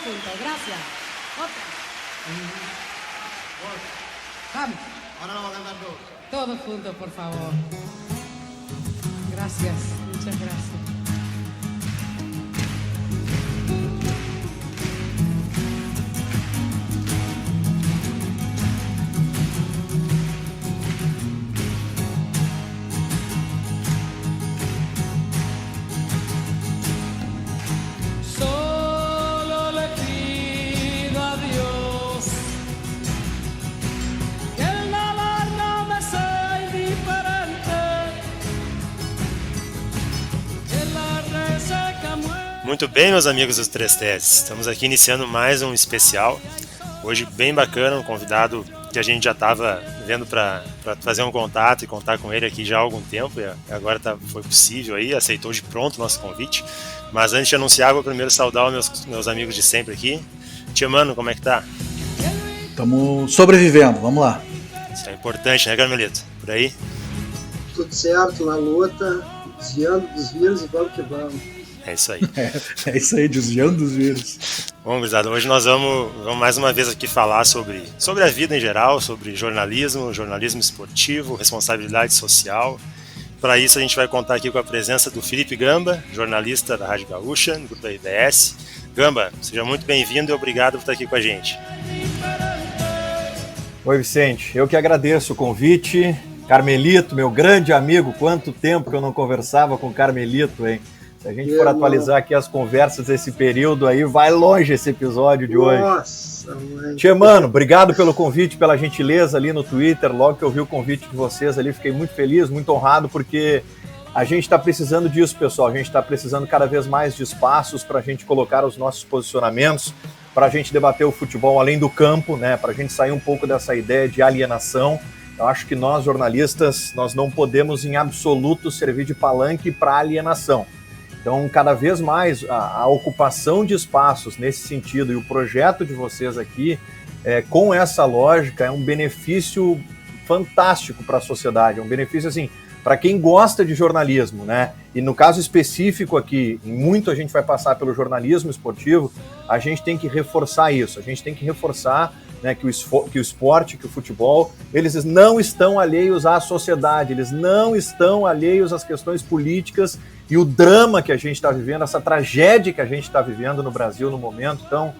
juntos, gracias. Otra. Vamos. Ahora vamos a cantar todos. Todos juntos, por favor. Gracias, muchas gracias. Solo le pido a Dios que el amor no me sea indiferente, que la reseca muera. Muito bem, meus amigos dos Três Teses, estamos aqui iniciando mais um especial, hoje bem bacana, um convidado que a gente já estava vendo para fazer um contato e contar com ele aqui já há algum tempo, e agora foi possível aí, aceitou de pronto o nosso convite, mas antes de anunciar, vou primeiro saudar os meus amigos de sempre aqui. Tia Mano, como é que tá? Estamos sobrevivendo, vamos lá. Isso é importante, né, Carmelito? Por aí? Tudo certo, na luta, desviando dos vírus e vamos que vamos. É isso aí. É isso aí, desviando dos vírus. Bom, gurizada, hoje nós vamos mais uma vez aqui falar sobre a vida em geral, sobre jornalismo esportivo, responsabilidade social. Para isso a gente vai contar aqui com a presença do Felipe Gamba, jornalista da Rádio Gaúcha, do Grupo da RBS. Gamba, seja muito bem-vindo e obrigado por estar aqui com a gente. Oi, Vicente, eu que agradeço o convite. Carmelito, meu grande amigo, quanto tempo que eu não conversava com o Carmelito, hein? Se a gente for atualizar aqui as conversas desse período aí, vai longe esse episódio de hoje. Nossa, mãe. Tia Mano, obrigado pelo convite, pela gentileza ali no Twitter. Logo que eu vi o convite de vocês ali, fiquei muito feliz, muito honrado, porque a gente está precisando disso, pessoal. A gente está precisando cada vez mais de espaços para a gente colocar os nossos posicionamentos, para a gente debater o futebol além do campo, né? Para a gente sair um pouco dessa ideia de alienação. Eu acho que nós, jornalistas, nós não podemos em absoluto servir de palanque para alienação. Então, cada vez mais, a ocupação de espaços nesse sentido e o projeto de vocês aqui, com essa lógica, é um benefício fantástico para a sociedade, é um benefício, assim, para quem gosta de jornalismo, né? E no caso específico aqui, muito a gente vai passar pelo jornalismo esportivo, a gente tem que reforçar isso, a gente tem que reforçar, né, que o esporte, que o futebol, eles não estão alheios à sociedade, eles não estão alheios às questões políticas e o drama que a gente está vivendo, essa tragédia que a gente está vivendo no Brasil no momento. Então,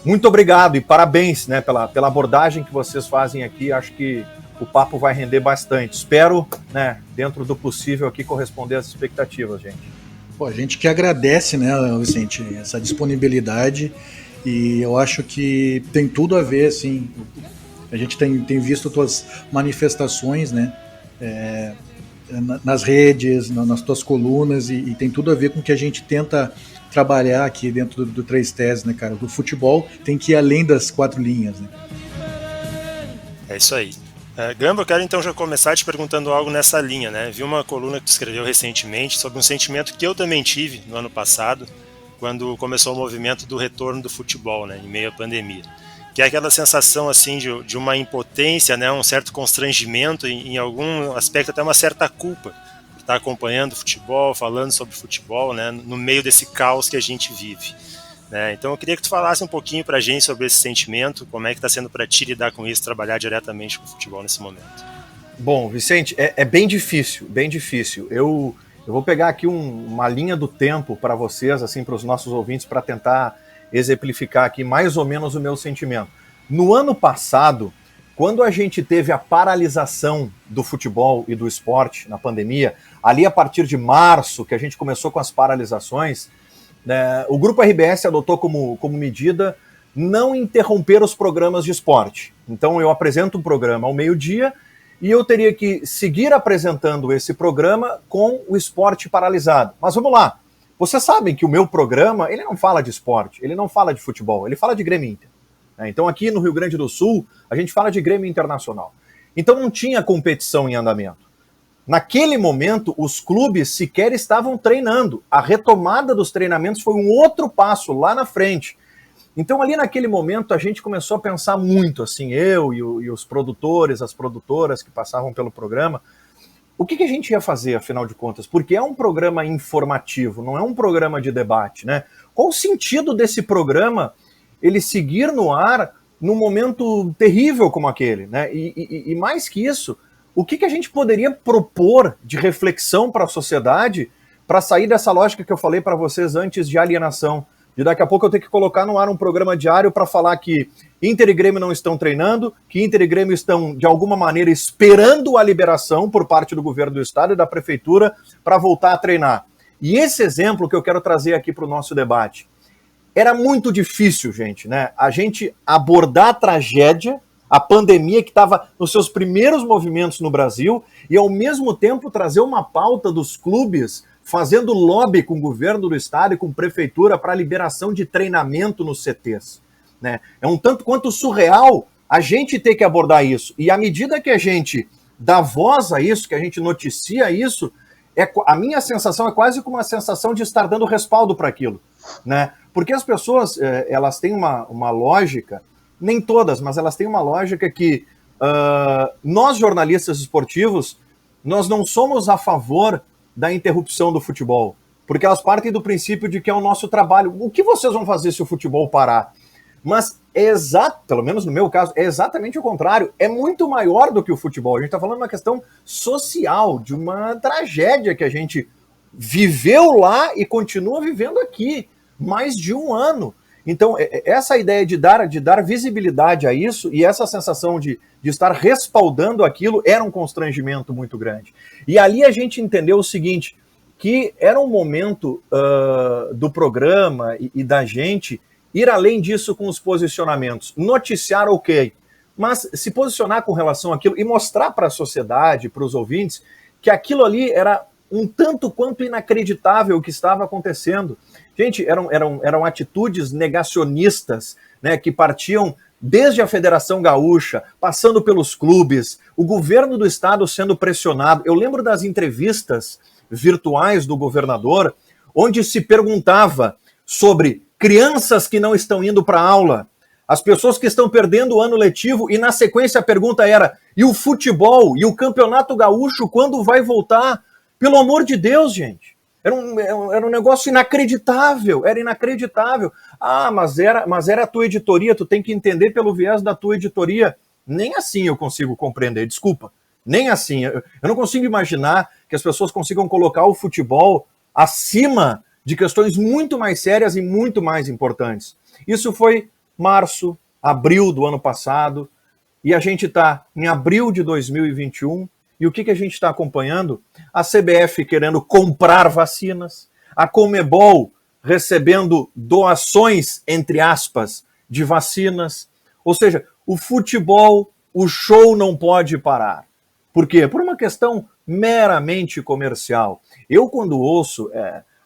muito obrigado e parabéns, né, pela abordagem que vocês fazem aqui. Acho que o papo vai render bastante. Espero, né, dentro do possível aqui, corresponder às expectativas, gente. Pô, a gente que agradece, né, Vicente, essa disponibilidade, e eu acho que tem tudo a ver, assim, a gente tem visto tuas manifestações, né, nas redes, nas tuas colunas, e tem tudo a ver com o que a gente tenta trabalhar aqui dentro do Três Teses, né, cara? Do futebol tem que ir além das quatro linhas, né? É isso aí. Gamba, eu quero então já começar te perguntando algo nessa linha, né? Vi uma coluna que tu escreveu recentemente sobre um sentimento que eu também tive no ano passado, quando começou o movimento do retorno do futebol, né, em meio à pandemia. Que é aquela sensação assim de uma impotência, né, um certo constrangimento, em algum aspecto até uma certa culpa, por estar acompanhando o futebol, falando sobre futebol, né, no meio desse caos que a gente vive. Né? Então eu queria que tu falasse um pouquinho pra gente sobre esse sentimento, como é que está sendo para ti lidar com isso, trabalhar diretamente com o futebol nesse momento. Bom, Vicente, é bem difícil, bem difícil. Eu vou pegar aqui uma linha do tempo para vocês, assim, para os nossos ouvintes, para tentar exemplificar aqui mais ou menos o meu sentimento. No ano passado, quando a gente teve a paralisação do futebol e do esporte na pandemia, ali a partir de março, que a gente começou com as paralisações, né, o Grupo RBS adotou como medida não interromper os programas de esporte. Então eu apresento um programa ao meio-dia e eu teria que seguir apresentando esse programa com o esporte paralisado. Mas vamos lá. Vocês sabem que o meu programa, ele não fala de esporte, ele não fala de futebol, ele fala de Grêmio Inter. Então aqui no Rio Grande do Sul, a gente fala de Grêmio Internacional. Então não tinha competição em andamento. Naquele momento, os clubes sequer estavam treinando. A retomada dos treinamentos foi um outro passo lá na frente. Então ali naquele momento a gente começou a pensar muito, assim, eu e os produtores, as produtoras que passavam pelo programa, o que a gente ia fazer, afinal de contas? Porque é um programa informativo, não é um programa de debate, né? Qual o sentido desse programa ele seguir no ar num momento terrível como aquele, né? E mais que isso, o que a gente poderia propor de reflexão para a sociedade para sair dessa lógica que eu falei para vocês antes de alienação? De daqui a pouco eu ter que colocar no ar um programa diário para falar que Inter e Grêmio não estão treinando, que Inter e Grêmio estão, de alguma maneira, esperando a liberação por parte do governo do estado e da prefeitura para voltar a treinar. E esse exemplo que eu quero trazer aqui para o nosso debate. Era muito difícil, gente, né? A gente abordar a tragédia, a pandemia que estava nos seus primeiros movimentos no Brasil e, ao mesmo tempo, trazer uma pauta dos clubes fazendo lobby com o governo do estado e com a prefeitura para a liberação de treinamento nos CTs. Né? É um tanto quanto surreal a gente ter que abordar isso. E à medida que a gente dá voz a isso, que a gente noticia isso, a minha sensação é quase como uma sensação de estar dando respaldo para aquilo. Né? Porque as pessoas, elas têm uma lógica, nem todas, mas elas têm uma lógica que nós, jornalistas esportivos, nós não somos a favor da interrupção do futebol, porque elas partem do princípio de que é o nosso trabalho. O que vocês vão fazer se o futebol parar? Mas pelo menos no meu caso, é exatamente o contrário. É muito maior do que o futebol. A gente está falando de uma questão social, de uma tragédia que a gente viveu lá e continua vivendo aqui, mais de um ano. Então, essa ideia de dar visibilidade a isso e essa sensação de estar respaldando aquilo era um constrangimento muito grande. E ali a gente entendeu o seguinte, que era um momento do programa e da gente ir além disso com os posicionamentos. Noticiar, ok, mas se posicionar com relação àquilo e mostrar para a sociedade, para os ouvintes, que aquilo ali era um tanto quanto inacreditável o que estava acontecendo. Gente, eram atitudes negacionistas, né, que partiam desde a Federação Gaúcha, passando pelos clubes, o governo do estado sendo pressionado. Eu lembro das entrevistas virtuais do governador, onde se perguntava sobre crianças que não estão indo para a aula, as pessoas que estão perdendo o ano letivo, e na sequência a pergunta era, e o futebol, e o campeonato gaúcho, quando vai voltar? Pelo amor de Deus, gente. Era um negócio inacreditável, era inacreditável. Ah, mas era a tua editoria, tu tem que entender pelo viés da tua editoria. Nem assim eu consigo compreender, desculpa. Nem assim. Eu não consigo imaginar que as pessoas consigam colocar o futebol acima de questões muito mais sérias e muito mais importantes. Isso foi março, abril do ano passado, e a gente está em abril de 2021, e o que a gente está acompanhando? A CBF querendo comprar vacinas, a Conmebol recebendo doações, entre aspas, de vacinas. Ou seja, o futebol, o show não pode parar. Por quê? Por uma questão meramente comercial. Eu, quando ouço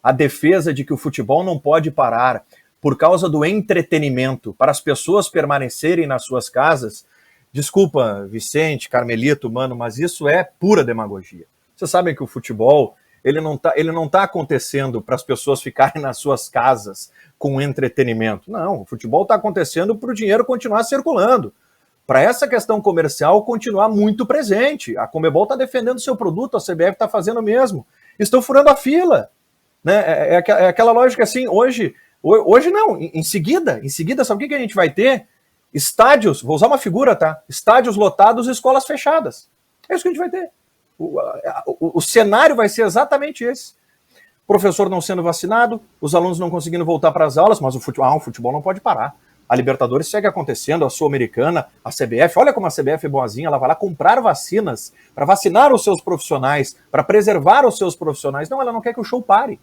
a defesa de que o futebol não pode parar por causa do entretenimento, para as pessoas permanecerem nas suas casas, desculpa, Vicente, Carmelito, mano, mas isso é pura demagogia. Vocês sabem que o futebol, ele não tá acontecendo para as pessoas ficarem nas suas casas com entretenimento. Não, o futebol está acontecendo para o dinheiro continuar circulando. Para essa questão comercial continuar muito presente. A Conmebol está defendendo seu produto, a CBF está fazendo o mesmo. Estão furando a fila. Né? É aquela lógica assim, hoje não, em seguida, sabe o que a gente vai ter? Estádios, vou usar uma figura, tá? Estádios lotados e escolas fechadas. É isso que a gente vai ter. O cenário vai ser exatamente esse. Professor não sendo vacinado, os alunos não conseguindo voltar para as aulas, mas o futebol não pode parar. A Libertadores segue acontecendo, a Sul-Americana, a CBF, olha como a CBF é boazinha, ela vai lá comprar vacinas para vacinar os seus profissionais, para preservar os seus profissionais. Não, ela não quer que o show pare.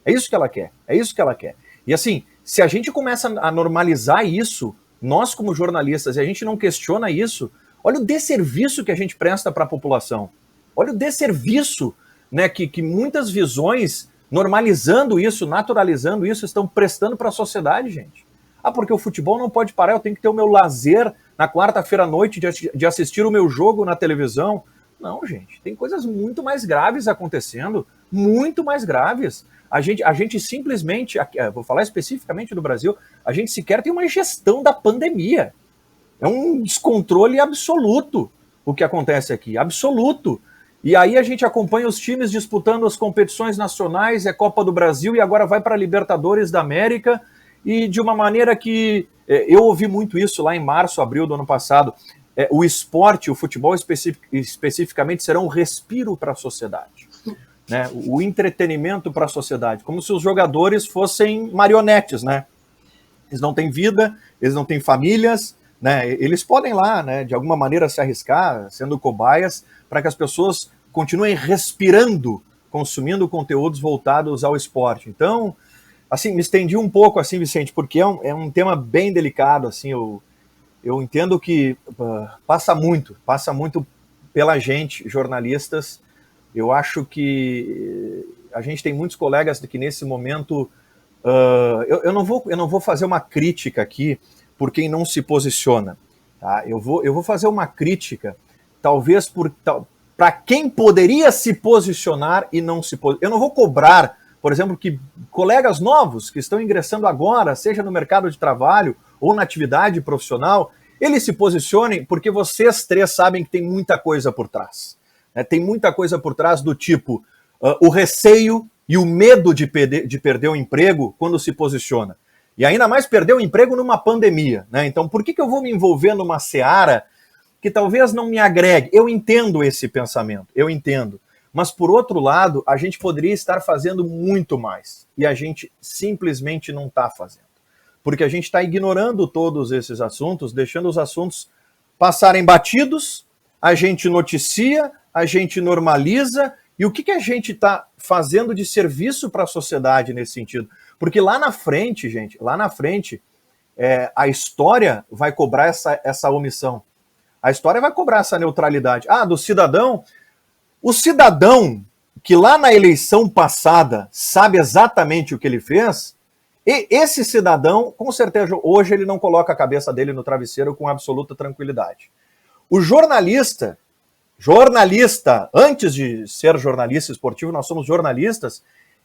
É isso que ela quer, é isso que ela quer. E assim, se a gente começa a normalizar isso, nós como jornalistas, e a gente não questiona isso, olha o desserviço que a gente presta para a população. Olha o desserviço, né, que muitas visões, normalizando isso, naturalizando isso, estão prestando para a sociedade, gente. Ah, porque o futebol não pode parar, eu tenho que ter o meu lazer na quarta-feira à noite de assistir o meu jogo na televisão. Não, gente, tem coisas muito mais graves acontecendo, muito mais graves. A gente simplesmente, vou falar especificamente do Brasil, a gente sequer tem uma gestão da pandemia. É um descontrole absoluto o que acontece aqui, absoluto. E aí a gente acompanha os times disputando as competições nacionais, é Copa do Brasil e agora vai para a Libertadores da América, e de uma maneira que Eu ouvi muito isso lá em março, abril do ano passado. O esporte, o futebol especificamente, será um respiro para a sociedade. Né? O entretenimento para a sociedade, como se os jogadores fossem marionetes, né? Eles não têm vida, eles não têm famílias, né? Eles podem lá, né, de alguma maneira se arriscar, sendo cobaias, para que as pessoas continuem respirando, consumindo conteúdos voltados ao esporte. Então, assim, me estendi um pouco, assim, Vicente, porque é um tema bem delicado, assim, eu entendo que passa muito pela gente, jornalistas. Eu acho que a gente tem muitos colegas que nesse momento... eu não vou fazer uma crítica aqui por quem não se posiciona. Tá? Eu vou fazer uma crítica, talvez para quem poderia se posicionar e não se posicionar. Eu não vou cobrar, por exemplo, que colegas novos que estão ingressando agora, seja no mercado de trabalho ou na atividade profissional, eles se posicionem porque vocês três sabem que tem muita coisa por trás. Tem muita coisa por trás do tipo o receio e o medo de perder o emprego quando se posiciona. E ainda mais perder o emprego numa pandemia. Né? Então, por que eu vou me envolver numa seara que talvez não me agregue? Eu entendo esse pensamento, eu entendo. Mas, por outro lado, a gente poderia estar fazendo muito mais. E a gente simplesmente não está fazendo. Porque a gente está ignorando todos esses assuntos, deixando os assuntos passarem batidos, a gente noticia, a gente normaliza, e o que a gente está fazendo de serviço para a sociedade nesse sentido? Porque lá na frente, gente, a história vai cobrar essa omissão. A história vai cobrar essa neutralidade. Do cidadão. O cidadão que lá na eleição passada sabe exatamente o que ele fez, e esse cidadão, com certeza, hoje ele não coloca a cabeça dele no travesseiro com absoluta tranquilidade. O jornalista, antes de ser jornalista esportivo, nós somos jornalistas,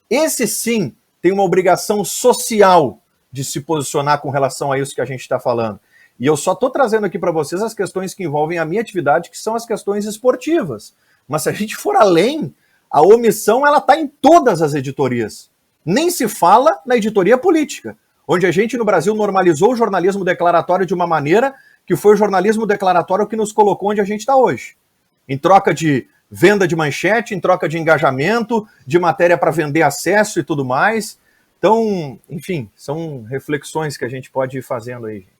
esse sim tem uma obrigação social de se posicionar com relação a isso que a gente está falando. E eu só estou trazendo aqui para vocês as questões que envolvem a minha atividade, que são as questões esportivas. Mas se a gente for além, a omissão ela está em todas as editorias. Nem se fala na editoria política, onde a gente no Brasil normalizou o jornalismo declaratório de uma maneira que foi o jornalismo declaratório que nos colocou onde a gente está hoje. Em troca de venda de manchete, em troca de engajamento, de matéria para vender acesso e tudo mais. Então, enfim, são reflexões que a gente pode ir fazendo aí, gente.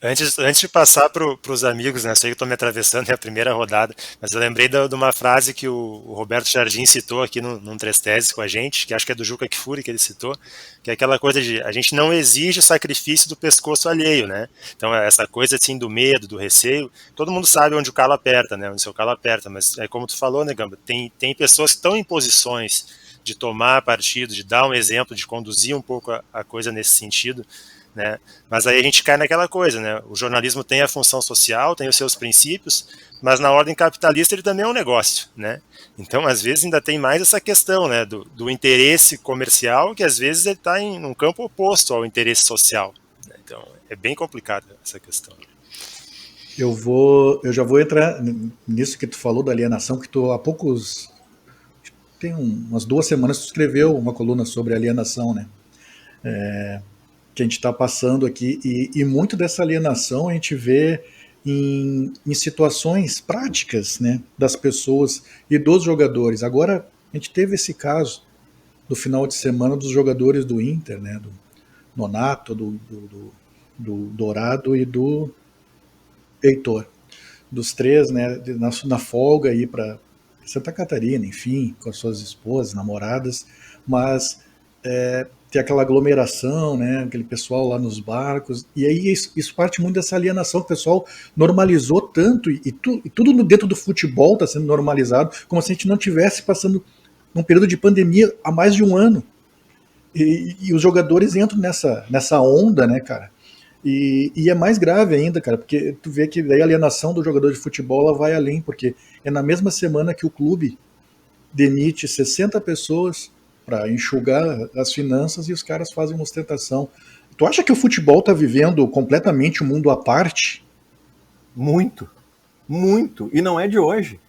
Antes de passar para os amigos, né, sei que estou me atravessando, é a primeira rodada, mas eu lembrei de uma frase que o Roberto Jardim citou aqui num Três Teses com a gente, que acho que é do Juca Kfouri que ele citou, que é aquela coisa de a gente não exige o sacrifício do pescoço alheio, né? Então essa coisa assim do medo, do receio, todo mundo sabe onde o calo aperta, né? Onde o seu calo aperta, mas é como tu falou, né, Gamba, tem pessoas que estão em posições de tomar partido, de dar um exemplo, de conduzir um pouco a coisa nesse sentido, né? Mas aí a gente cai naquela coisa, né? O jornalismo tem a função social, tem os seus princípios, mas na ordem capitalista ele também é um negócio, né? Então às vezes ainda tem mais essa questão, né, do interesse comercial, que às vezes ele está em um campo oposto ao interesse social, né? Então é bem complicado essa questão. Eu já vou entrar nisso que tu falou da alienação, que tu há poucos, tem umas 2 semanas tu escreveu uma coluna sobre alienação, né? Que a gente está passando aqui, e muito dessa alienação a gente vê em situações práticas, né, das pessoas e dos jogadores. Agora, a gente teve esse caso do final de semana dos jogadores do Inter, né, do Nonato, do Dourado e do Heitor. Dos 3, né, na folga aí para Santa Catarina, enfim, com as suas esposas, namoradas, mas tem aquela aglomeração, né, aquele pessoal lá nos barcos, e aí isso parte muito dessa alienação, que o pessoal normalizou tanto, e tudo dentro do futebol está sendo normalizado, como se a gente não estivesse passando num período de pandemia há mais de 1 ano, e os jogadores entram nessa onda, né, cara, e é mais grave ainda, cara, porque tu vê que daí a alienação do jogador de futebol ela vai além, porque é na mesma semana que o clube demite 60 pessoas para enxugar as finanças, e os caras fazem uma ostentação. Tu acha que o futebol está vivendo completamente um mundo à parte? Muito, muito, e não é de hoje.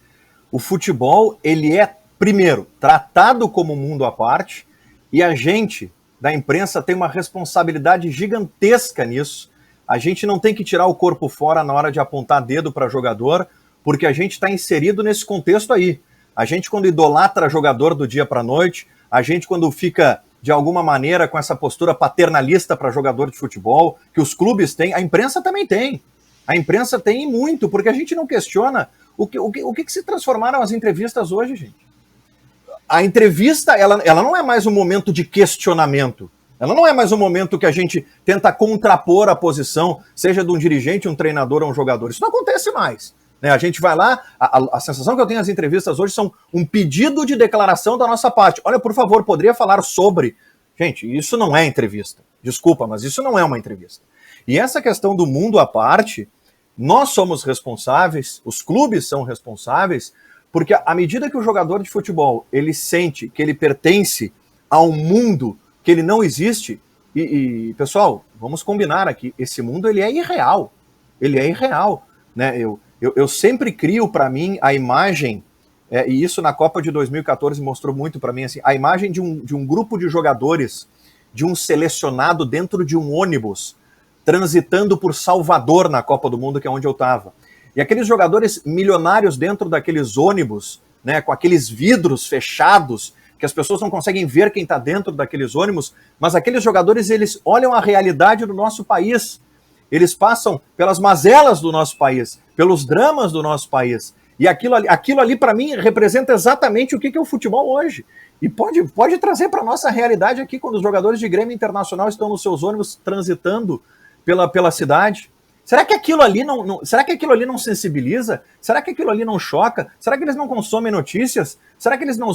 O futebol, ele é, primeiro, tratado como um mundo à parte, e a gente, da imprensa, tem uma responsabilidade gigantesca nisso, A gente não tem que tirar o corpo fora na hora de apontar dedo para jogador, porque a gente está inserido nesse contexto aí. A gente, quando idolatra jogador do dia para a noite, a gente, quando fica, de alguma maneira, com essa postura paternalista para jogador de futebol, que os clubes têm, a imprensa também tem. A imprensa tem muito, porque a gente não questiona o que se transformaram as entrevistas hoje, gente. A entrevista, ela não é mais um momento de questionamento. Ela não é mais um momento que a gente tenta contrapor a posição, seja de um dirigente, um treinador ou um jogador. Isso não acontece mais. Né? A gente vai lá, a sensação que eu tenho nas entrevistas hoje são um pedido de declaração da nossa parte. Olha, por favor, poderia falar sobre... Gente, isso não é entrevista. Desculpa, mas isso não é uma entrevista. E essa questão do mundo à parte, nós somos responsáveis, os clubes são responsáveis, porque à medida que o jogador de futebol ele sente que ele pertence a um mundo que ele não existe, e pessoal, vamos combinar aqui, esse mundo ele é irreal, né? Eu sempre crio para mim a imagem, e isso na Copa de 2014 mostrou muito para mim, assim, a imagem de um grupo de jogadores, de um selecionado dentro de um ônibus, transitando por Salvador na Copa do Mundo, que é onde eu estava. E aqueles jogadores milionários dentro daqueles ônibus, né, com aqueles vidros fechados, que as pessoas não conseguem ver quem está dentro daqueles ônibus, mas aqueles jogadores, eles olham a realidade do nosso país. Eles passam pelas mazelas do nosso país, pelos dramas do nosso país. E aquilo ali para mim, representa exatamente o que é o futebol hoje. E pode trazer para a nossa realidade aqui, quando os jogadores de Grêmio Internacional estão nos seus ônibus transitando pela cidade. Será que aquilo ali não sensibiliza? Será que aquilo ali não choca? Será que eles não consomem notícias? Será que eles não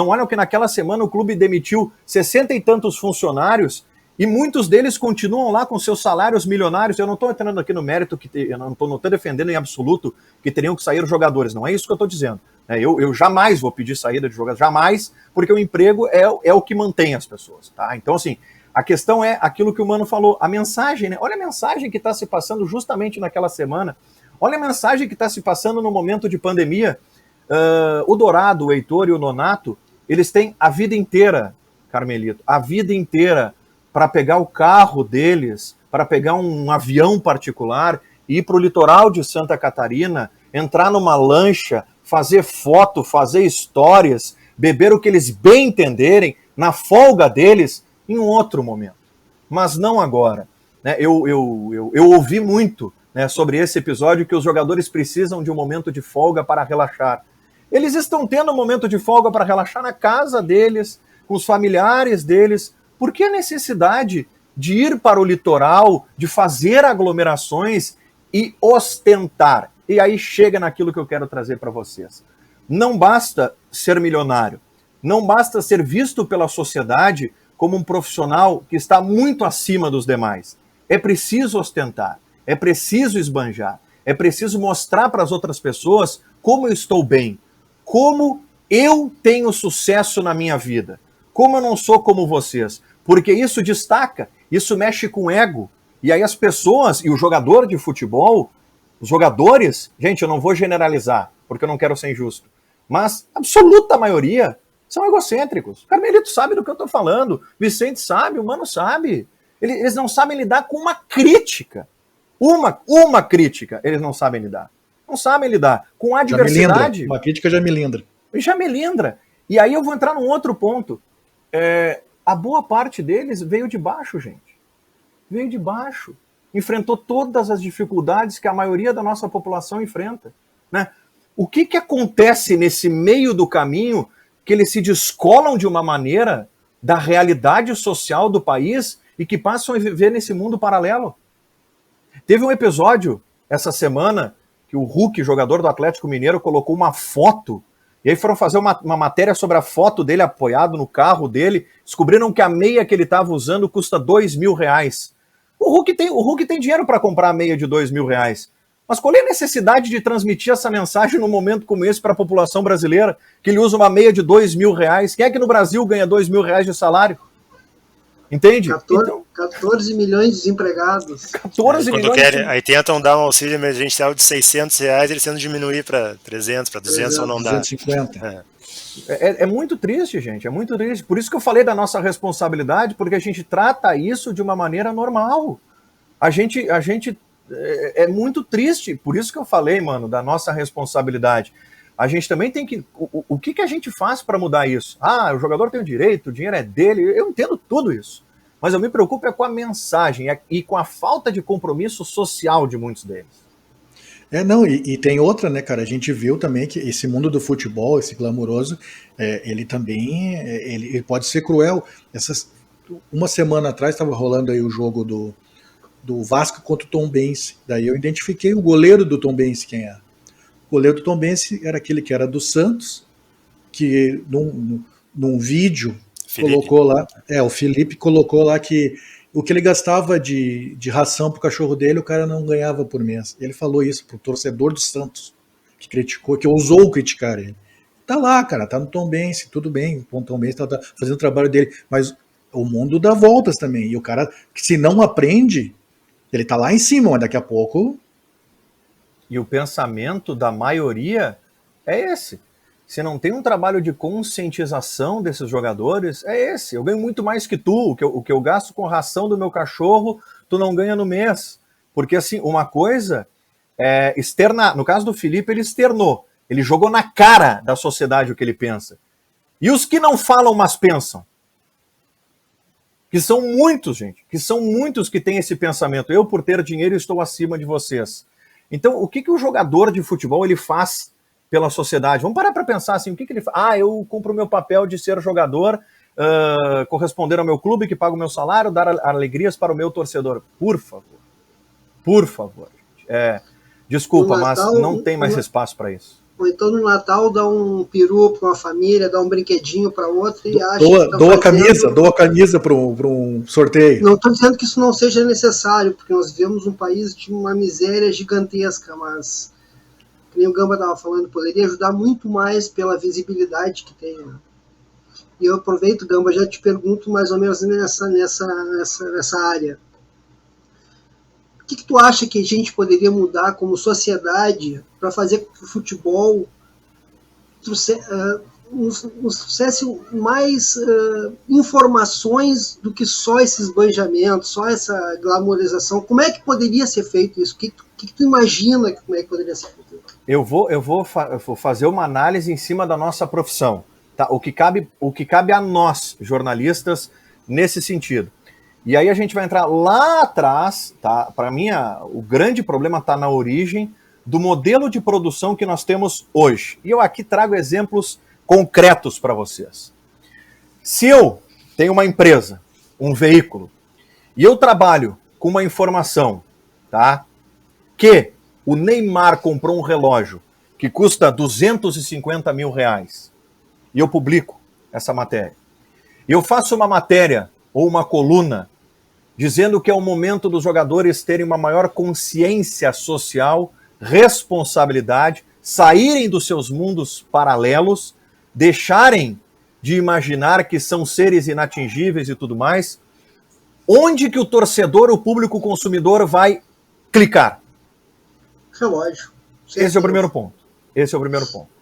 olham que naquela semana o clube demitiu 60 e tantos funcionários e muitos deles continuam lá com seus salários milionários? Eu não estou entrando aqui no mérito, eu não estou defendendo em absoluto que teriam que sair os jogadores, não é isso que eu estou dizendo. Eu jamais vou pedir saída de jogadores, jamais, porque o emprego é o que mantém as pessoas. Tá? Então, assim, a questão é aquilo que o Mano falou, a mensagem, né? Olha a mensagem que está se passando justamente naquela semana, olha a mensagem que está se passando no momento de pandemia. O Dourado, o Heitor e o Nonato, eles têm a vida inteira, Carmelito, a vida inteira para pegar o carro deles, para pegar um avião particular, ir para o litoral de Santa Catarina, entrar numa lancha, fazer foto, fazer histórias, beber o que eles bem entenderem, na folga deles, em um outro momento, mas não agora. Né? Eu ouvi muito, né, sobre esse episódio, que os jogadores precisam de um momento de folga para relaxar. Eles estão tendo um momento de folga para relaxar na casa deles, com os familiares deles. Por que a necessidade de ir para o litoral, de fazer aglomerações e ostentar? E aí chega naquilo que eu quero trazer para vocês. Não basta ser milionário, não basta ser visto pela sociedade como um profissional que está muito acima dos demais. É preciso ostentar, é preciso esbanjar, é preciso mostrar para as outras pessoas como eu estou bem, como eu tenho sucesso na minha vida, como eu não sou como vocês, porque isso destaca, isso mexe com o ego. E aí as pessoas, e o jogador de futebol, os jogadores, gente, eu não vou generalizar, porque eu não quero ser injusto, mas a absoluta maioria são egocêntricos. O Carmelito sabe do que eu estou falando, Vicente sabe, o Mano sabe. Eles não sabem lidar com uma crítica. Uma crítica eles não sabem lidar. Não sabem lidar com a adversidade. Uma crítica já me lindra. Já me lindra. E aí eu vou entrar num outro ponto. A boa parte deles veio de baixo, gente. Veio de baixo. Enfrentou todas as dificuldades que a maioria da nossa população enfrenta. Né? O que acontece nesse meio do caminho que eles se descolam de uma maneira da realidade social do país e que passam a viver nesse mundo paralelo? Teve um episódio essa semana que o Hulk, jogador do Atlético Mineiro, colocou uma foto, e aí foram fazer uma matéria sobre a foto dele apoiado no carro dele, descobriram que a meia que ele estava usando custa R$2.000. O Hulk tem dinheiro para comprar a meia de R$2.000. Mas qual é a necessidade de transmitir essa mensagem num momento como esse para a população brasileira, que ele usa uma meia de R$2.000? Quem é que no Brasil ganha R$2.000 de salário? Entende? 14 milhões de desempregados. 14 milhões. Aí tentam dar um auxílio emergencial de R$600, eles tentam diminuir para 300, para 200, ou não dá. 250. É muito triste, gente, é muito triste. Por isso que eu falei da nossa responsabilidade, porque a gente trata isso de uma maneira normal. a gente é muito triste, por isso que eu falei, mano, da nossa responsabilidade. A gente também tem que... O que a gente faz para mudar isso? Ah, o jogador tem o direito, o dinheiro é dele, eu entendo tudo isso. Mas eu me preocupo é com a mensagem e com a falta de compromisso social de muitos deles. Não, e tem outra, né, cara? A gente viu também que esse mundo do futebol, esse glamouroso, ele também ele pode ser cruel. Uma semana atrás estava rolando aí o jogo do Vasco contra o Tombense. Daí eu identifiquei o goleiro do Tombense, quem é. O goleiro do Tombense era aquele que era do Santos, que num vídeo Felipe colocou lá, o Felipe colocou lá que o que ele gastava de ração pro cachorro dele, o cara não ganhava por mês. Ele falou isso pro torcedor do Santos, que criticou, que ousou criticar ele. Tá lá, cara, tá no Tombense, tudo bem, o Tombense tá fazendo o trabalho dele, mas o mundo dá voltas também, e o cara, se não aprende, ele tá lá em cima, mas daqui a pouco... E o pensamento da maioria é esse. Se não tem um trabalho de conscientização desses jogadores, é esse. Eu ganho muito mais que tu. O que eu gasto com ração do meu cachorro, tu não ganha no mês. Porque, assim, uma coisa é externar. No caso do Felipe, ele externou. Ele jogou na cara da sociedade o que ele pensa. E os que não falam, mas pensam? Que são muitos, gente. Que são muitos que têm esse pensamento. Eu, por ter dinheiro, estou acima de vocês. Então, o que o jogador de futebol ele faz pela sociedade? Vamos parar para pensar assim, o que ele faz? Ah, eu cumpro o meu papel de ser jogador, corresponder ao meu clube, que paga o meu salário, dar alegrias para o meu torcedor. Por favor. Desculpa, Natal, mas não tem mais espaço para isso. Ou então no Natal dá um peru para uma família, dá um brinquedinho para outra e acha doa a camisa para um sorteio. Não estou dizendo que isso não seja necessário, porque nós vivemos um país de uma miséria gigantesca, mas, como o Gamba estava falando, poderia ajudar muito mais pela visibilidade que tem. E eu aproveito, Gamba, já te pergunto mais ou menos nessa área. O que tu acha que a gente poderia mudar como sociedade para fazer com que o futebol nos trouxesse mais informações do que só esse esbanjamento, só essa glamorização? Como é que poderia ser feito isso? O que tu imagina como é que poderia ser feito? Eu vou fazer uma análise em cima da nossa profissão, tá? O que cabe a nós, jornalistas, nesse sentido. E aí a gente vai entrar lá atrás, tá? Para mim, o grande problema está na origem do modelo de produção que nós temos hoje. E eu aqui trago exemplos concretos para vocês. Se eu tenho uma empresa, um veículo, e eu trabalho com uma informação, tá? Que o Neymar comprou um relógio que custa 250 mil reais, e eu publico essa matéria. E eu faço uma matéria ou uma coluna dizendo que é o momento dos jogadores terem uma maior consciência social, responsabilidade, saírem dos seus mundos paralelos, deixarem de imaginar que são seres inatingíveis e tudo mais. Onde que o torcedor, o público consumidor vai clicar? Relógio. Esse é o primeiro ponto.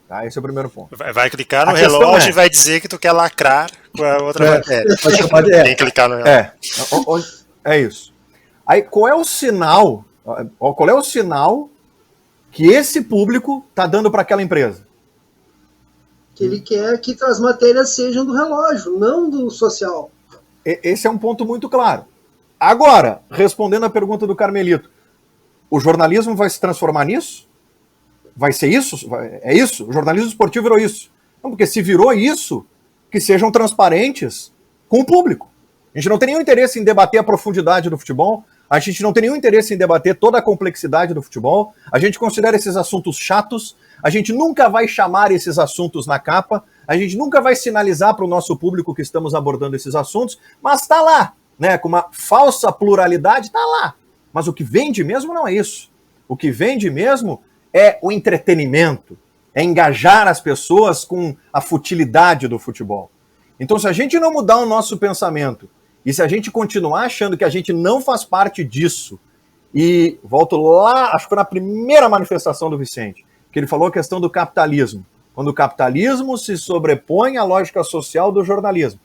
Tá? Esse é o primeiro ponto. Vai clicar no relógio e vai dizer que tu quer lacrar com a outra matéria. Tem que clicar no relógio. É isso. Aí, qual é o sinal que esse público está dando para aquela empresa? Que ele quer que as matérias sejam do relógio, não do social. Esse é um ponto muito claro. Agora, respondendo a pergunta do Carmelito, o jornalismo vai se transformar nisso? Vai ser isso? É isso? O jornalismo esportivo virou isso. Não, porque se virou isso, que sejam transparentes com o público. A gente não tem nenhum interesse em debater a profundidade do futebol, a gente não tem nenhum interesse em debater toda a complexidade do futebol, a gente considera esses assuntos chatos, a gente nunca vai chamar esses assuntos na capa, a gente nunca vai sinalizar para o nosso público que estamos abordando esses assuntos, mas está lá, né, com uma falsa pluralidade, está lá. Mas o que vende mesmo não é isso. O que vende mesmo é o entretenimento, é engajar as pessoas com a futilidade do futebol. Então, se a gente não mudar o nosso pensamento, e se a gente continuar achando que a gente não faz parte disso, e volto lá, acho que foi na primeira manifestação do Vicente, que ele falou a questão do capitalismo. Quando o capitalismo se sobrepõe à lógica social do jornalismo.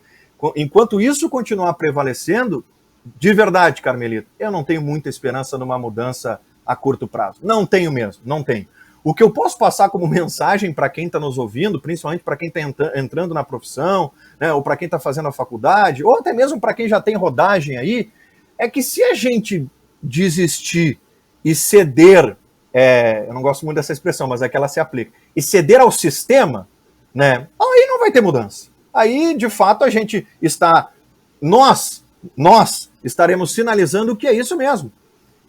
Enquanto isso continuar prevalecendo, de verdade, Carmelito, eu não tenho muita esperança numa mudança a curto prazo. Não tenho mesmo, não tenho. O que eu posso passar como mensagem para quem está nos ouvindo, principalmente para quem está entrando na profissão, né, ou para quem está fazendo a faculdade, ou até mesmo para quem já tem rodagem aí, é que se a gente desistir e ceder, eu não gosto muito dessa expressão, mas é que ela se aplica, e ceder ao sistema, né, aí não vai ter mudança. Aí, de fato, a gente está, nós estaremos sinalizando que é isso mesmo.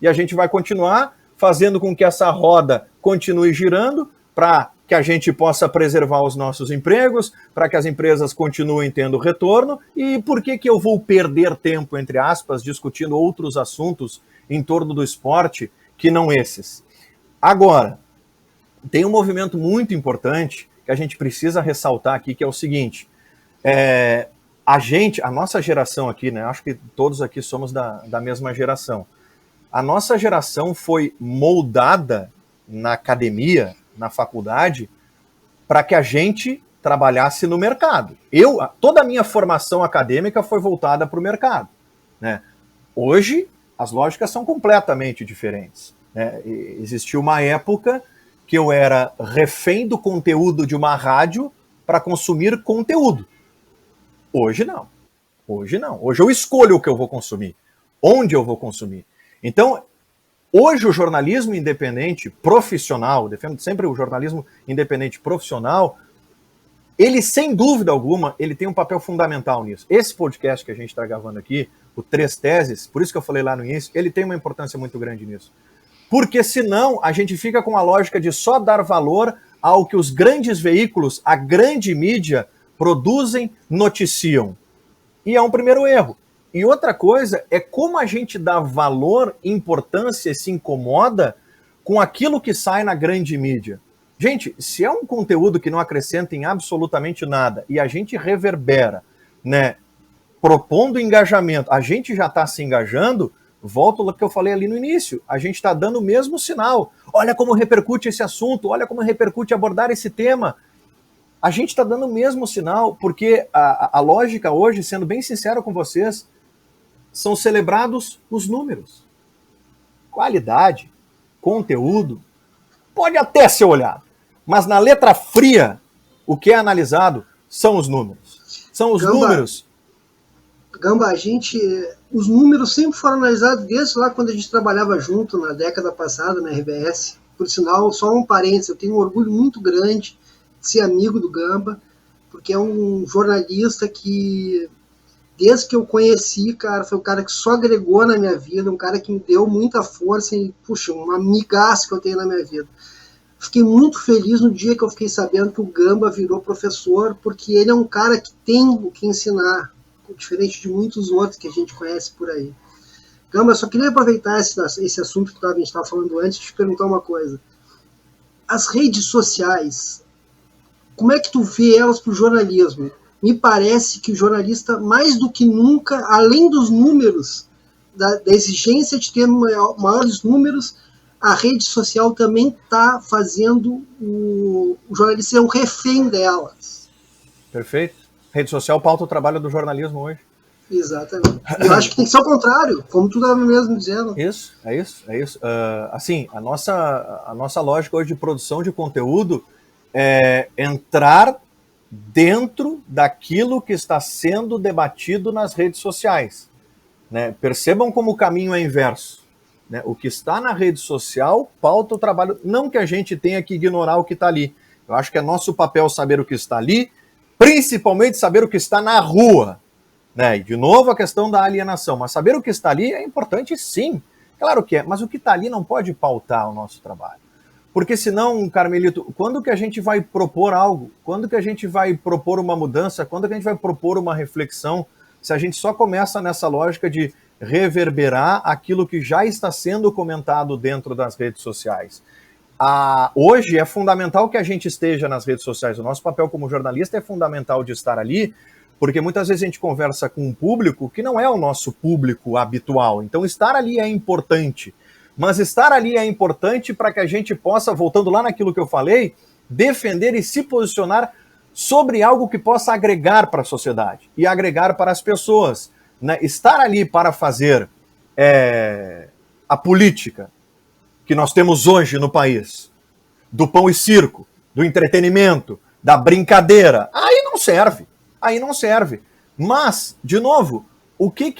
E a gente vai continuar fazendo com que essa roda continue girando para que a gente possa preservar os nossos empregos, para que as empresas continuem tendo retorno. E por que eu vou perder tempo, entre aspas, discutindo outros assuntos em torno do esporte que não esses? Agora, tem um movimento muito importante que a gente precisa ressaltar aqui, que é o seguinte: a nossa geração aqui, né? Acho que todos aqui somos da mesma geração. A nossa geração foi moldada na academia, na faculdade, para que a gente trabalhasse no mercado. Toda a minha formação acadêmica foi voltada para o mercado, né? Hoje, as lógicas são completamente diferentes, né? Existiu uma época que eu era refém do conteúdo de uma rádio para consumir conteúdo. Hoje não. Hoje não. Hoje eu escolho o que eu vou consumir, onde eu vou consumir. Então, hoje o jornalismo independente profissional, defendo sempre o jornalismo independente profissional, ele, sem dúvida alguma, ele tem um papel fundamental nisso. Esse podcast que a gente está gravando aqui, o Três Teses, por isso que eu falei lá no início, ele tem uma importância muito grande nisso. Porque senão a gente fica com a lógica de só dar valor ao que os grandes veículos, a grande mídia, produzem, noticiam. E é um primeiro erro. E outra coisa é como a gente dá valor, importância e se incomoda com aquilo que sai na grande mídia. Gente, se é um conteúdo que não acrescenta em absolutamente nada e a gente reverbera, né, propondo engajamento, a gente já está se engajando, volto ao que eu falei ali no início, a gente está dando o mesmo sinal. Olha como repercute esse assunto, olha como repercute abordar esse tema. A gente está dando o mesmo sinal, porque a lógica hoje, sendo bem sincero com vocês, são celebrados os números. Qualidade, conteúdo, pode até ser olhado, mas na letra fria, o que é analisado são os números. São os números. Gamba, os números sempre foram analisados desde lá quando a gente trabalhava junto, na década passada, na RBS. Por sinal, só um parênteses, eu tenho um orgulho muito grande de ser amigo do Gamba, porque é um jornalista que, desde que eu conheci, cara, foi um cara que só agregou na minha vida, um cara que me deu muita força e, puxa, uma amigaça que eu tenho na minha vida. Fiquei muito feliz no dia que eu fiquei sabendo que o Gamba virou professor, porque ele é um cara que tem o que ensinar, diferente de muitos outros que a gente conhece por aí. Gamba, eu só queria aproveitar esse assunto que a gente estava falando antes e te perguntar uma coisa. As redes sociais, como é que tu vê elas para o jornalismo? Me parece que o jornalista, mais do que nunca, além dos números, da exigência de ter maiores números, a rede social também está fazendo o jornalista ser um refém delas. Perfeito. Rede social pauta o trabalho do jornalismo hoje. Exatamente. Eu acho que tem que ser o contrário, como tu estava mesmo dizendo. Isso. Assim, a nossa lógica hoje de produção de conteúdo é entrar dentro daquilo que está sendo debatido nas redes sociais, né? Percebam como o caminho é inverso, né? O que está na rede social pauta o trabalho, não que a gente tenha que ignorar o que está ali. Eu acho que é nosso papel saber o que está ali, principalmente saber o que está na rua, né? E de novo a questão da alienação, mas saber o que está ali é importante sim, claro que é, mas o que está ali não pode pautar o nosso trabalho. Porque senão, Carmelito, quando que a gente vai propor algo? Quando que a gente vai propor uma mudança? Quando que a gente vai propor uma reflexão? Se a gente só começa nessa lógica de reverberar aquilo que já está sendo comentado dentro das redes sociais. Hoje é fundamental que a gente esteja nas redes sociais. O nosso papel como jornalista é fundamental de estar ali, porque muitas vezes a gente conversa com um público que não é o nosso público habitual. Então estar ali é importante. Mas estar ali é importante para que a gente possa, voltando lá naquilo que eu falei, defender e se posicionar sobre algo que possa agregar para a sociedade e agregar para as pessoas. né, estar ali para fazer a política que nós temos hoje no país, do pão e circo, do entretenimento, da brincadeira, aí não serve. Aí não serve. Mas, de novo, o que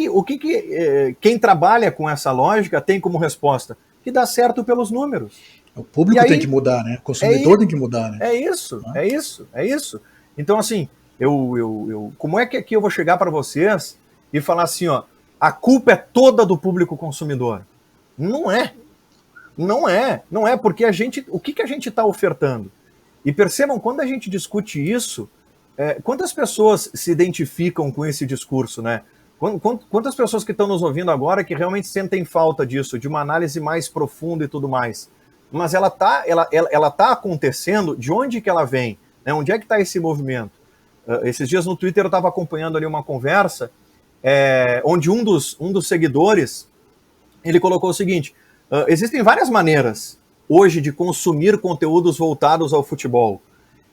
quem trabalha com essa lógica tem como resposta? Que dá certo pelos números. O público aí, tem que mudar, né? O consumidor tem que mudar, né? É isso. Então, assim, como é que aqui eu vou chegar para vocês e falar assim, ó, a culpa é toda do público consumidor? Não é. Não é, porque o que a gente está ofertando? E percebam, quando a gente discute isso, quantas pessoas se identificam com esse discurso, né? Quantas pessoas que estão nos ouvindo agora que realmente sentem falta disso, de uma análise mais profunda e tudo mais. Mas ela tá acontecendo, de onde que ela vem? Né? Onde é que está esse movimento? Esses dias no Twitter eu estava acompanhando ali uma conversa onde um dos seguidores, ele colocou o seguinte, existem várias maneiras hoje de consumir conteúdos voltados ao futebol.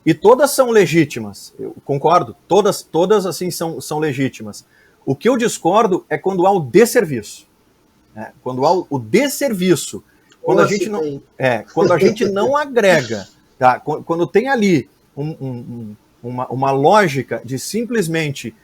E todas são legítimas, eu concordo, todas assim são legítimas. O que eu discordo é quando há o desserviço. Né? Quando há o desserviço, quando a gente não agrega, tá? Quando tem ali uma lógica de simplesmente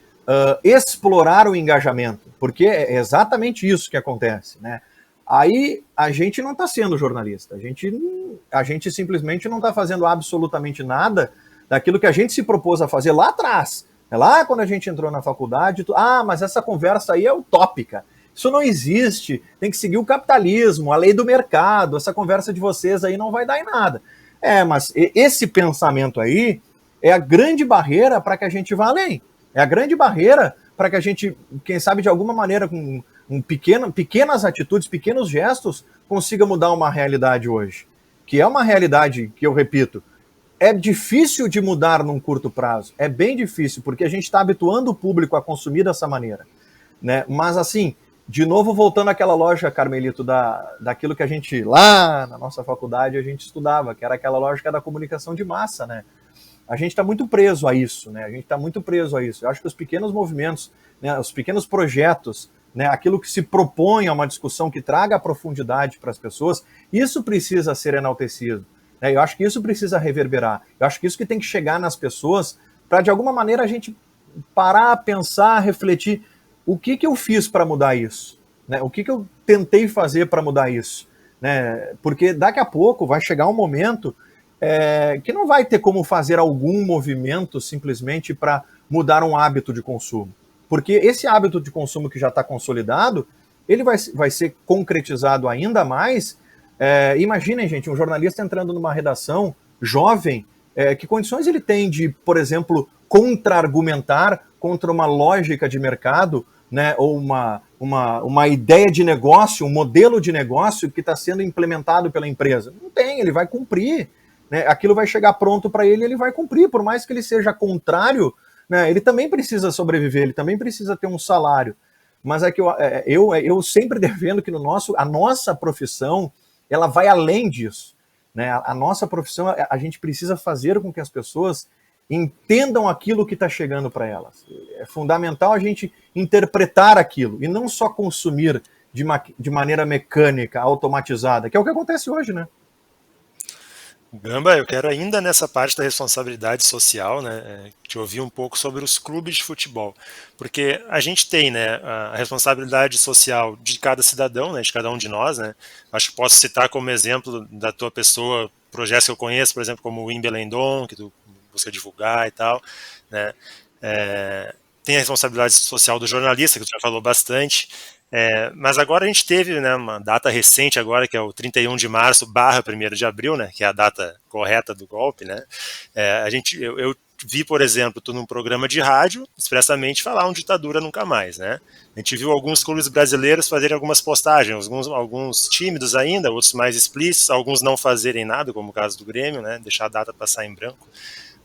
explorar o engajamento, porque é exatamente isso que acontece, né? Aí a gente não está sendo jornalista, a gente simplesmente não está fazendo absolutamente nada daquilo que a gente se propôs a fazer lá atrás. Lá quando a gente entrou na faculdade, mas essa conversa aí é utópica. Isso não existe, tem que seguir o capitalismo, a lei do mercado, essa conversa de vocês aí não vai dar em nada. Mas esse pensamento aí é a grande barreira para que a gente vá além. É a grande barreira para que a gente, quem sabe de alguma maneira, com pequenas atitudes, pequenos gestos, consiga mudar uma realidade hoje. Que é uma realidade que, eu repito, é difícil de mudar num curto prazo. É bem difícil, porque a gente está habituando o público a consumir dessa maneira. Né? Mas, assim, de novo, voltando àquela lógica, Carmelito, daquilo que a gente, lá na nossa faculdade, a gente estudava, que era aquela lógica da comunicação de massa, né? A gente está muito preso a isso, né? Eu acho que os pequenos movimentos, né, os pequenos projetos, né, aquilo que se propõe a uma discussão que traga profundidade para as pessoas, isso precisa ser enaltecido. Eu acho que isso precisa reverberar. Eu acho que isso que tem que chegar nas pessoas para, de alguma maneira, a gente parar, pensar, refletir o que eu fiz para mudar isso, né? O que eu tentei fazer para mudar isso, né? Porque daqui a pouco vai chegar um momento que não vai ter como fazer algum movimento simplesmente para mudar um hábito de consumo. Porque esse hábito de consumo que já está consolidado, ele vai ser concretizado ainda mais. Imaginem, gente, um jornalista entrando numa redação jovem, que condições ele tem de, por exemplo, contra-argumentar contra uma lógica de mercado, né, ou uma ideia de negócio, um modelo de negócio que está sendo implementado pela empresa? Não tem, ele vai cumprir. Né, aquilo vai chegar pronto para ele, ele vai cumprir, por mais que ele seja contrário, né, ele também precisa sobreviver, ele também precisa ter um salário. Mas é que eu sempre defendo que a nossa profissão, ela vai além disso. Né? A nossa profissão, a gente precisa fazer com que as pessoas entendam aquilo que está chegando para elas. É fundamental a gente interpretar aquilo e não só consumir de maneira mecânica, automatizada, que é o que acontece hoje, né? Gamba, eu quero ainda nessa parte da responsabilidade social, né, te ouvir um pouco sobre os clubes de futebol, porque a gente tem, né, a responsabilidade social de cada cidadão, né, de cada um de nós, né. Acho que posso citar como exemplo da tua pessoa projetos que eu conheço, por exemplo, como o Imbelendon, que tu busca divulgar e tal, né. Tem a responsabilidade social do jornalista, que tu já falou bastante. Mas agora a gente teve, né, uma data recente agora, que é o 31 de março / 1º de abril, né, que é a data correta do golpe, né. Eu vi, por exemplo, tu num programa de rádio, expressamente falar ditadura nunca mais, né. A gente viu alguns clubes brasileiros fazerem algumas postagens, alguns tímidos ainda, outros mais explícitos, alguns não fazerem nada, como o caso do Grêmio, né, deixar a data passar em branco.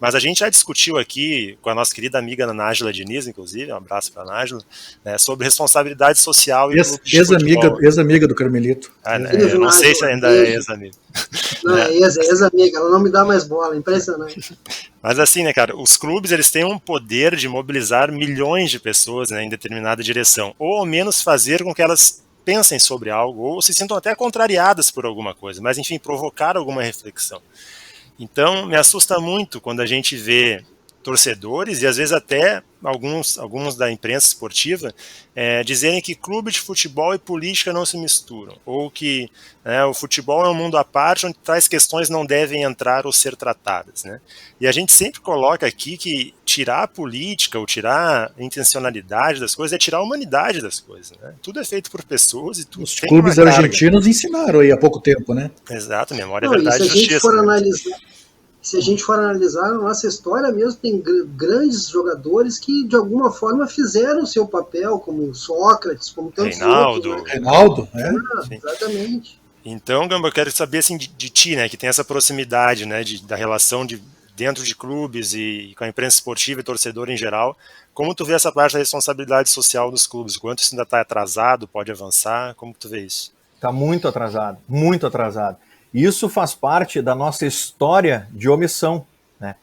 Mas a gente já discutiu aqui com a nossa querida amiga Nájila Diniz, inclusive, um abraço para a Nájila, né, sobre responsabilidade social e clube de futebol. Ex-amiga do Carmelito. Eu não sei se ainda é ex-amiga. Não, é ex-amiga, ela não me dá mais bola, impressionante. Mas assim, né, cara, os clubes eles têm um poder de mobilizar milhões de pessoas, né, em determinada direção, ou ao menos fazer com que elas pensem sobre algo, ou se sintam até contrariadas por alguma coisa, mas enfim, provocar alguma reflexão. Então, me assusta muito quando a gente vê torcedores e às vezes até alguns da imprensa esportiva dizerem que clube de futebol e política não se misturam, ou que o futebol é um mundo à parte onde tais questões não devem entrar ou ser tratadas, né? E a gente sempre coloca aqui que tirar a política ou tirar a intencionalidade das coisas é tirar a humanidade das coisas, né? Tudo é feito por pessoas e tudo. Os clubes argentinos ensinaram aí há pouco tempo, né? Exato, memória, verdade e justiça. Se a gente for analisar a nossa história mesmo, tem grandes jogadores que de alguma forma fizeram o seu papel, como Sócrates, como tantos outros. Né? Reinaldo, exatamente. Então, Gamba, eu quero saber assim, de ti, né, que tem essa proximidade, né, da relação dentro de clubes e com a imprensa esportiva e torcedor em geral, como tu vê essa parte da responsabilidade social dos clubes? Quanto isso ainda está atrasado, pode avançar? Como tu vê isso? Está muito atrasado, muito atrasado. Isso faz parte da nossa história de omissão, né?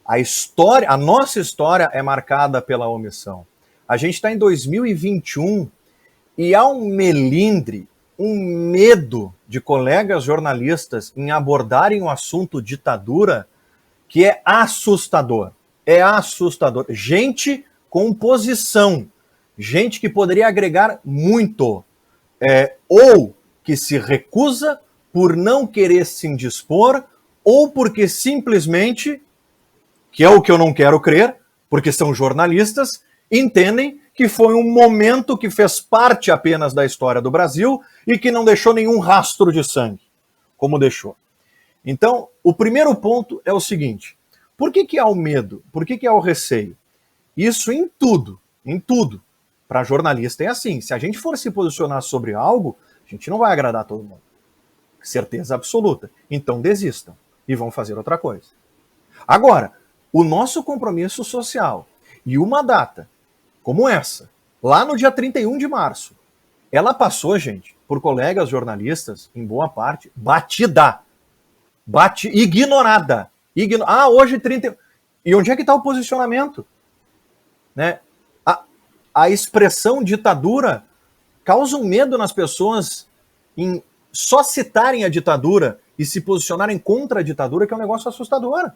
A nossa história é marcada pela omissão. A gente está em 2021 e há um melindre, um medo de colegas jornalistas em abordarem o assunto ditadura que é assustador. É assustador. Gente com posição, gente que poderia agregar muito, ou que se recusa por não querer se indispor, ou porque simplesmente, que é o que eu não quero crer, porque são jornalistas, entendem que foi um momento que fez parte apenas da história do Brasil e que não deixou nenhum rastro de sangue, como deixou. Então, o primeiro ponto é o seguinte: por que há o medo? Por que há o receio? Isso em tudo, em tudo. Para jornalista é assim, se a gente for se posicionar sobre algo, a gente não vai agradar todo mundo. Certeza absoluta. Então desistam e vão fazer outra coisa. Agora, o nosso compromisso social e uma data como essa, lá no dia 31 de março, ela passou, gente, por colegas jornalistas, em boa parte, ignorada. Hoje 30... E onde é que está o posicionamento? Né? A expressão ditadura causa um medo nas pessoas em só citarem a ditadura e se posicionarem contra a ditadura, que é um negócio assustador.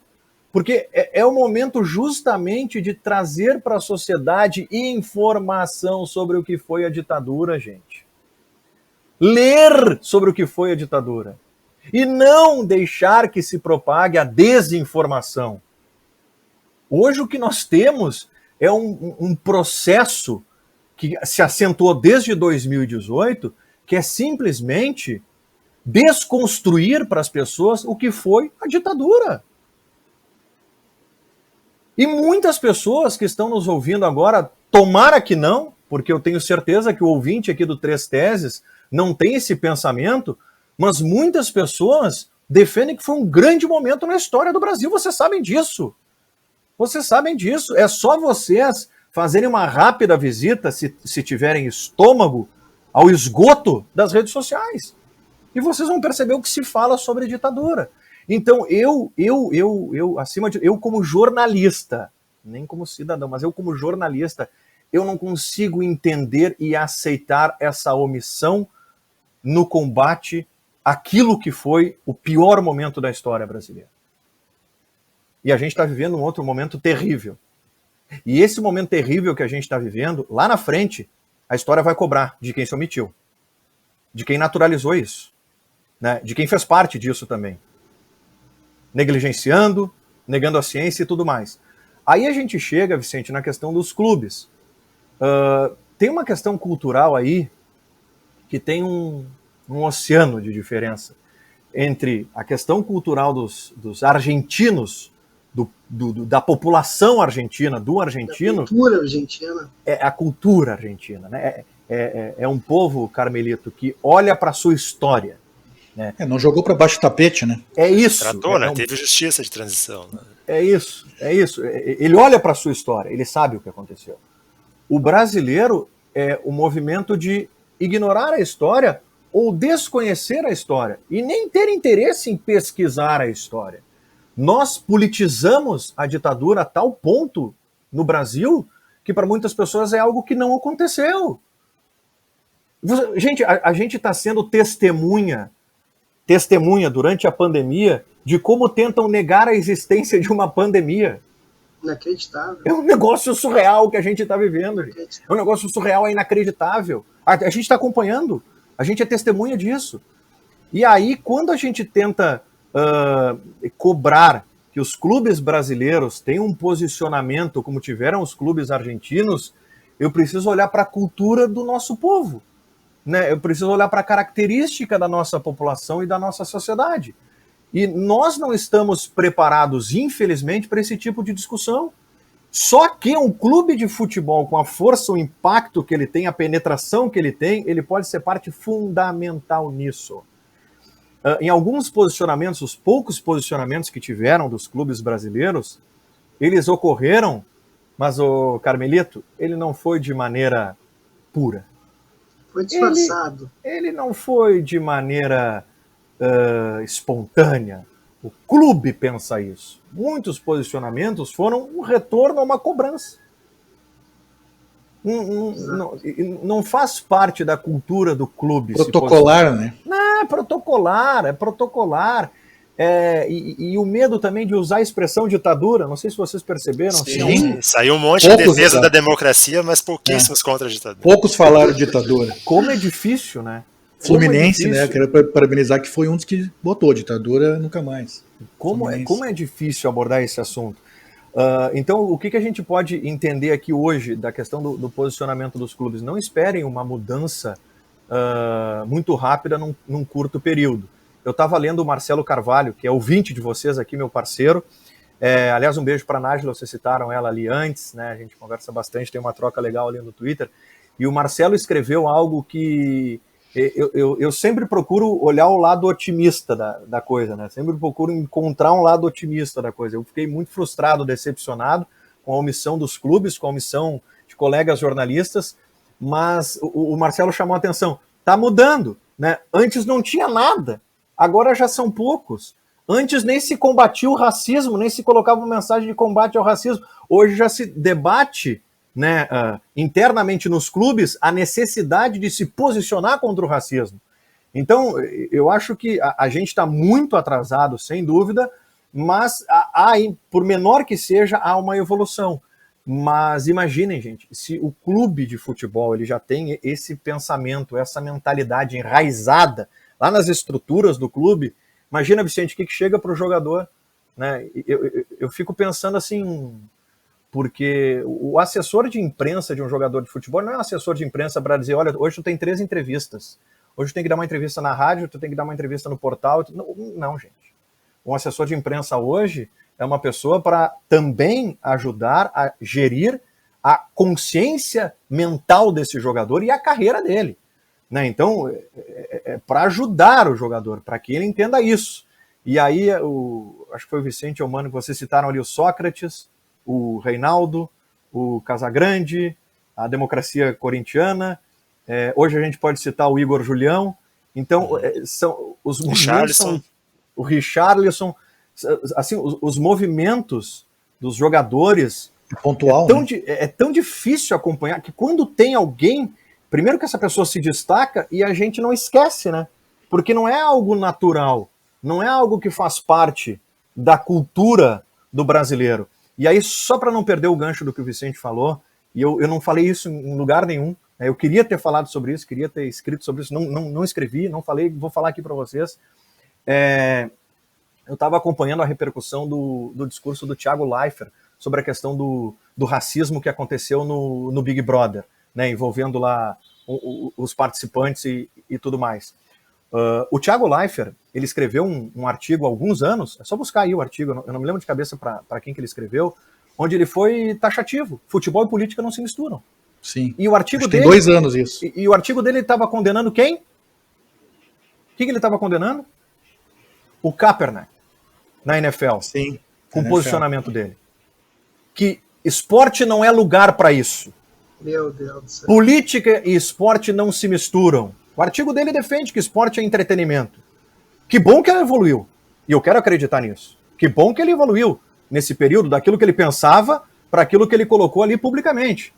Porque é o momento justamente de trazer para a sociedade informação sobre o que foi a ditadura, gente. Ler sobre o que foi a ditadura. E não deixar que se propague a desinformação. Hoje o que nós temos é um processo que se acentuou desde 2018, que é simplesmente desconstruir para as pessoas o que foi a ditadura. E muitas pessoas que estão nos ouvindo agora, tomara que não, porque eu tenho certeza que o ouvinte aqui do Três Teses não tem esse pensamento, mas muitas pessoas defendem que foi um grande momento na história do Brasil. Vocês sabem disso. Vocês sabem disso. É só vocês fazerem uma rápida visita, se tiverem estômago, ao esgoto das redes sociais. E vocês vão perceber o que se fala sobre ditadura. Então, eu como jornalista, nem como cidadão, mas eu como jornalista, eu não consigo entender e aceitar essa omissão no combate àquilo que foi o pior momento da história brasileira. E a gente está vivendo um outro momento terrível. E esse momento terrível que a gente está vivendo, lá na frente, a história vai cobrar de quem se omitiu, de quem naturalizou isso, né? De quem fez parte disso também. Negligenciando, negando a ciência e tudo mais. Aí a gente chega, Vicente, na questão dos clubes. Tem uma questão cultural aí que tem um oceano de diferença entre a questão cultural dos argentinos, da população argentina, do argentino... A cultura argentina. É a cultura argentina, né? É um povo, Carmelito, que olha para a sua história. Né? Não jogou para baixo do tapete, né? É isso. Tratou, né? Teve justiça de transição. Né? É isso. Ele olha para a sua história, ele sabe o que aconteceu. O brasileiro é o movimento de ignorar a história ou desconhecer a história e nem ter interesse em pesquisar a história. Nós politizamos a ditadura a tal ponto no Brasil que para muitas pessoas é algo que não aconteceu. Gente, a gente está sendo testemunha durante a pandemia de como tentam negar a existência de uma pandemia. Inacreditável. É um negócio surreal que a gente está vivendo. Gente. É um negócio surreal, é inacreditável. A gente está acompanhando, a gente é testemunha disso. E aí, quando a gente tenta cobrar que os clubes brasileiros tenham um posicionamento como tiveram os clubes argentinos, eu preciso olhar para a cultura do nosso povo. Né? Eu preciso olhar para a característica da nossa população e da nossa sociedade. E nós não estamos preparados, infelizmente, para esse tipo de discussão. Só que um clube de futebol, com a força, o impacto que ele tem, a penetração que ele tem, ele pode ser parte fundamental nisso. Em alguns posicionamentos, os poucos posicionamentos que tiveram dos clubes brasileiros, eles ocorreram, mas o Carmelito, ele não foi de maneira pura. Foi disfarçado. Ele não foi de maneira espontânea. O clube pensa isso. Muitos posicionamentos foram um retorno a uma cobrança. Não faz parte da cultura do clube. Protocolar, né? Não, é protocolar. E o medo também de usar a expressão ditadura, não sei se vocês perceberam. Sim, saiu um monte de defesa da democracia, mas pouquíssimos contra a ditadura. Poucos falaram ditadura. Como é difícil, né? Fluminense, né? Quero parabenizar que foi um dos que botou ditadura nunca mais. Como é difícil abordar esse assunto. Então, o que a gente pode entender aqui hoje da questão do posicionamento dos clubes? Não esperem uma mudança muito rápida num curto período. Eu estava lendo o Marcelo Carvalho, que é ouvinte de vocês aqui, meu parceiro. Aliás, um beijo para a Nájila, vocês citaram ela ali antes, né? A gente conversa bastante, tem uma troca legal ali no Twitter. E o Marcelo escreveu algo que eu sempre procuro olhar o lado otimista da coisa, né? Sempre procuro encontrar um lado otimista da coisa. Eu fiquei muito frustrado, decepcionado com a omissão dos clubes, com a omissão de colegas jornalistas, mas o Marcelo chamou a atenção. Tá mudando, né? Antes não tinha nada, agora já são poucos. Antes nem se combatia o racismo, nem se colocava uma mensagem de combate ao racismo. Hoje já se debate, né, internamente nos clubes a necessidade de se posicionar contra o racismo. Então, eu acho que a gente está muito atrasado, sem dúvida, mas por menor que seja, há uma evolução. Mas imaginem, gente, se o clube de futebol ele já tem esse pensamento, essa mentalidade enraizada lá nas estruturas do clube, imagina, Vicente, o que chega para o jogador, né? Eu fico pensando assim, porque o assessor de imprensa de um jogador de futebol não é um assessor de imprensa para dizer, olha, hoje tu tem 3 entrevistas, hoje tu tem que dar uma entrevista na rádio, tu tem que dar uma entrevista no portal. Não, gente. Um assessor de imprensa hoje é uma pessoa para também ajudar a gerir a consciência mental desse jogador e a carreira dele. Né? Então, é para ajudar o jogador, para que ele entenda isso. E aí, acho que foi o Vicente e o Mano que vocês citaram ali, o Sócrates, o Reinaldo, o Casagrande, a democracia corintiana. Hoje a gente pode citar o Igor Julião. Então, são os movimentos, o Richarlison, assim, os movimentos dos jogadores pontual, é tão difícil acompanhar que quando tem alguém, primeiro que essa pessoa se destaca e a gente não esquece, né? Porque não é algo natural, não é algo que faz parte da cultura do brasileiro. E aí, só para não perder o gancho do que o Vicente falou, e eu não falei isso em lugar nenhum, né? Eu queria ter falado sobre isso, queria ter escrito sobre isso, não escrevi, não falei, vou falar aqui para vocês. Eu estava acompanhando a repercussão do discurso do Thiago Leifert sobre a questão do racismo que aconteceu no Big Brother, né, envolvendo lá os participantes e tudo mais. O Thiago Leifert, ele escreveu um artigo há alguns anos, é só buscar aí o artigo, eu não me lembro de cabeça para quem que ele escreveu, onde ele foi taxativo. Futebol e política não se misturam. Sim. E o artigo Acho dele, tem 2 anos isso. E o artigo dele estava condenando quem? O que ele estava condenando? O Kaepernick, na NFL. Sim. com o posicionamento dele. Que esporte não é lugar para isso. Meu Deus do céu. Política e esporte não se misturam. O artigo dele defende que esporte é entretenimento. Que bom que ele evoluiu. E eu quero acreditar nisso. Que bom que ele evoluiu nesse período, daquilo que ele pensava para aquilo que ele colocou ali publicamente.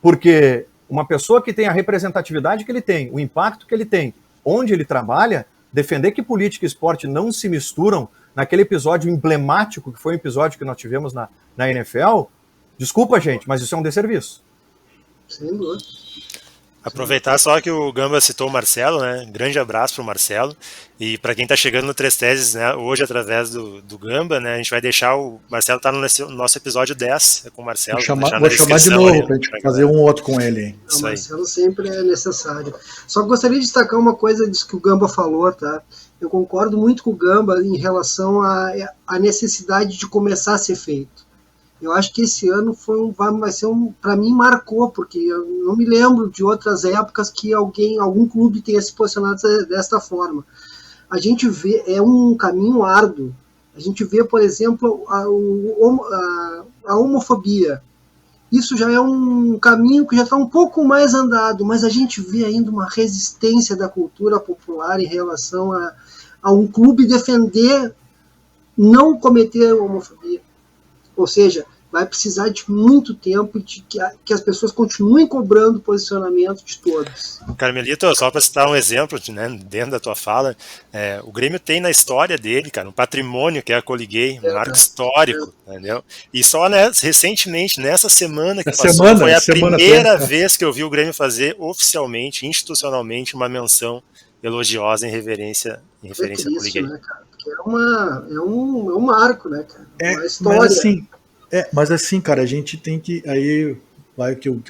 Porque uma pessoa que tem a representatividade que ele tem, o impacto que ele tem, onde ele trabalha, defender que política e esporte não se misturam naquele episódio emblemático, que foi o episódio que nós tivemos na NFL, desculpa, gente, mas isso é um desserviço. Sem dúvida. Aproveitar só que o Gamba citou o Marcelo, né? Grande abraço para o Marcelo. E para quem está chegando no Três Teses, né, hoje através do Gamba, né, a gente vai deixar o Marcelo tá no nosso episódio 10 com o Marcelo. Vou chamar de novo para a gente fazer um outro com ele. O Marcelo sempre é necessário. Só gostaria de destacar uma coisa disso que o Gamba falou, tá? Eu concordo muito com o Gamba em relação à necessidade de começar a ser feito. Eu acho que esse ano vai ser para mim marcou, porque eu não me lembro de outras épocas que algum clube tenha se posicionado desta forma. A gente vê, é um caminho árduo. A gente vê, por exemplo, a homofobia. Isso já é um caminho que já está um pouco mais andado, mas a gente vê ainda uma resistência da cultura popular em relação a um clube defender não cometer homofobia. Ou seja, vai precisar de muito tempo de que as pessoas continuem cobrando o posicionamento de todos. Carmelito, só para citar um exemplo, né, dentro da tua fala, o Grêmio tem na história dele, cara, um patrimônio que é a Coliguei, um marco histórico, entendeu? E só recentemente, nessa semana que passou, foi a primeira vez que eu vi o Grêmio fazer oficialmente, institucionalmente, uma menção elogiosa em referência a Coliguei. Né, cara? É um marco, né, cara? Uma história. Mas assim, cara, a gente tem que. Aí vai que eu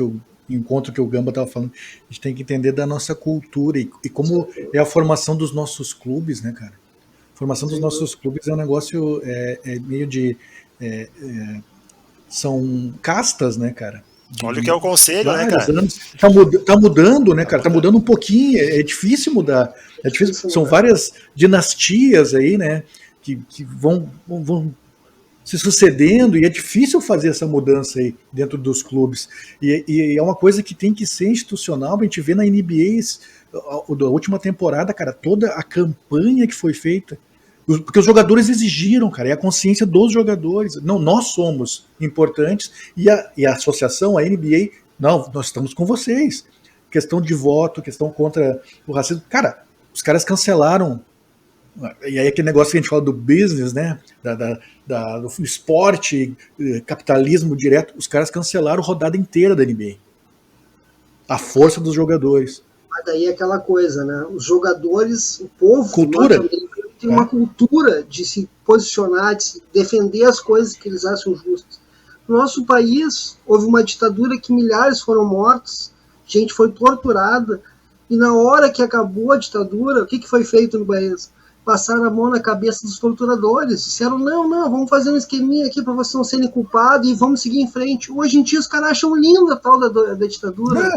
encontro que o Gamba estava falando, a gente tem que entender da nossa cultura e como é a formação dos nossos clubes, né, cara? A formação dos nossos clubes é um negócio meio de. São castas, né, cara? Olha o que é o conselho, né, cara? Tá mudando, né, cara? Tá mudando um pouquinho, é difícil mudar. É difícil. São várias dinastias aí, né, que vão se sucedendo, e é difícil fazer essa mudança aí dentro dos clubes. E é uma coisa que tem que ser institucional. A gente vê na NBA, da última temporada, cara, toda a campanha que foi feita, porque os jogadores exigiram, cara, é a consciência dos jogadores. Não, nós somos importantes, e a associação, a NBA, não, nós estamos com vocês. Questão de voto, questão contra o racismo. Cara, os caras cancelaram. E aí aquele negócio que a gente fala do business, né, do esporte, capitalismo direto, os caras cancelaram a rodada inteira da NBA. A força dos jogadores. Mas daí é aquela coisa, né, os jogadores, o povo cultura. Tem uma cultura de se posicionar, de se defender as coisas que eles acham justas. No nosso país, houve uma ditadura que milhares foram mortos, gente foi torturada, e na hora que acabou a ditadura, o que foi feito no país? Passaram a mão na cabeça dos torturadores, disseram, não, vamos fazer um esqueminha aqui para vocês não serem culpados e vamos seguir em frente. Hoje em dia os caras acham linda a tal da ditadura.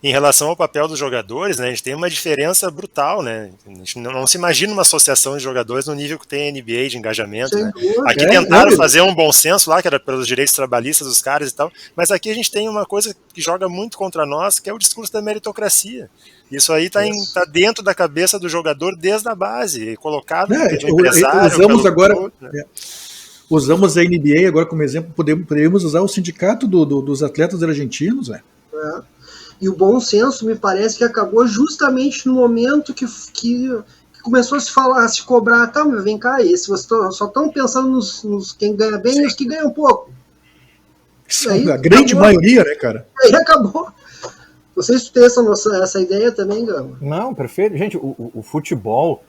Em relação ao papel dos jogadores, né, a gente tem uma diferença brutal, né? A gente não se imagina uma associação de jogadores no nível que tem a NBA de engajamento. Né? Aqui tentaram fazer um bom senso lá, que era pelos direitos trabalhistas dos caras e tal, mas aqui a gente tem uma coisa que joga muito contra nós, que é o discurso da meritocracia. Isso aí tá dentro da cabeça do jogador desde a base, colocado pelo empresário. Usamos a NBA agora como exemplo, poderíamos usar o sindicato dos atletas argentinos. E o bom senso me parece que acabou justamente no momento que começou a se cobrar, tá, mas vem cá, vocês só estão pensando nos quem ganha bem e os que ganham pouco. Aí, a grande maioria, né, cara? Aí acabou. Não sei se tu tem essa ideia também, Gama. Não, perfeito. Gente, o futebol...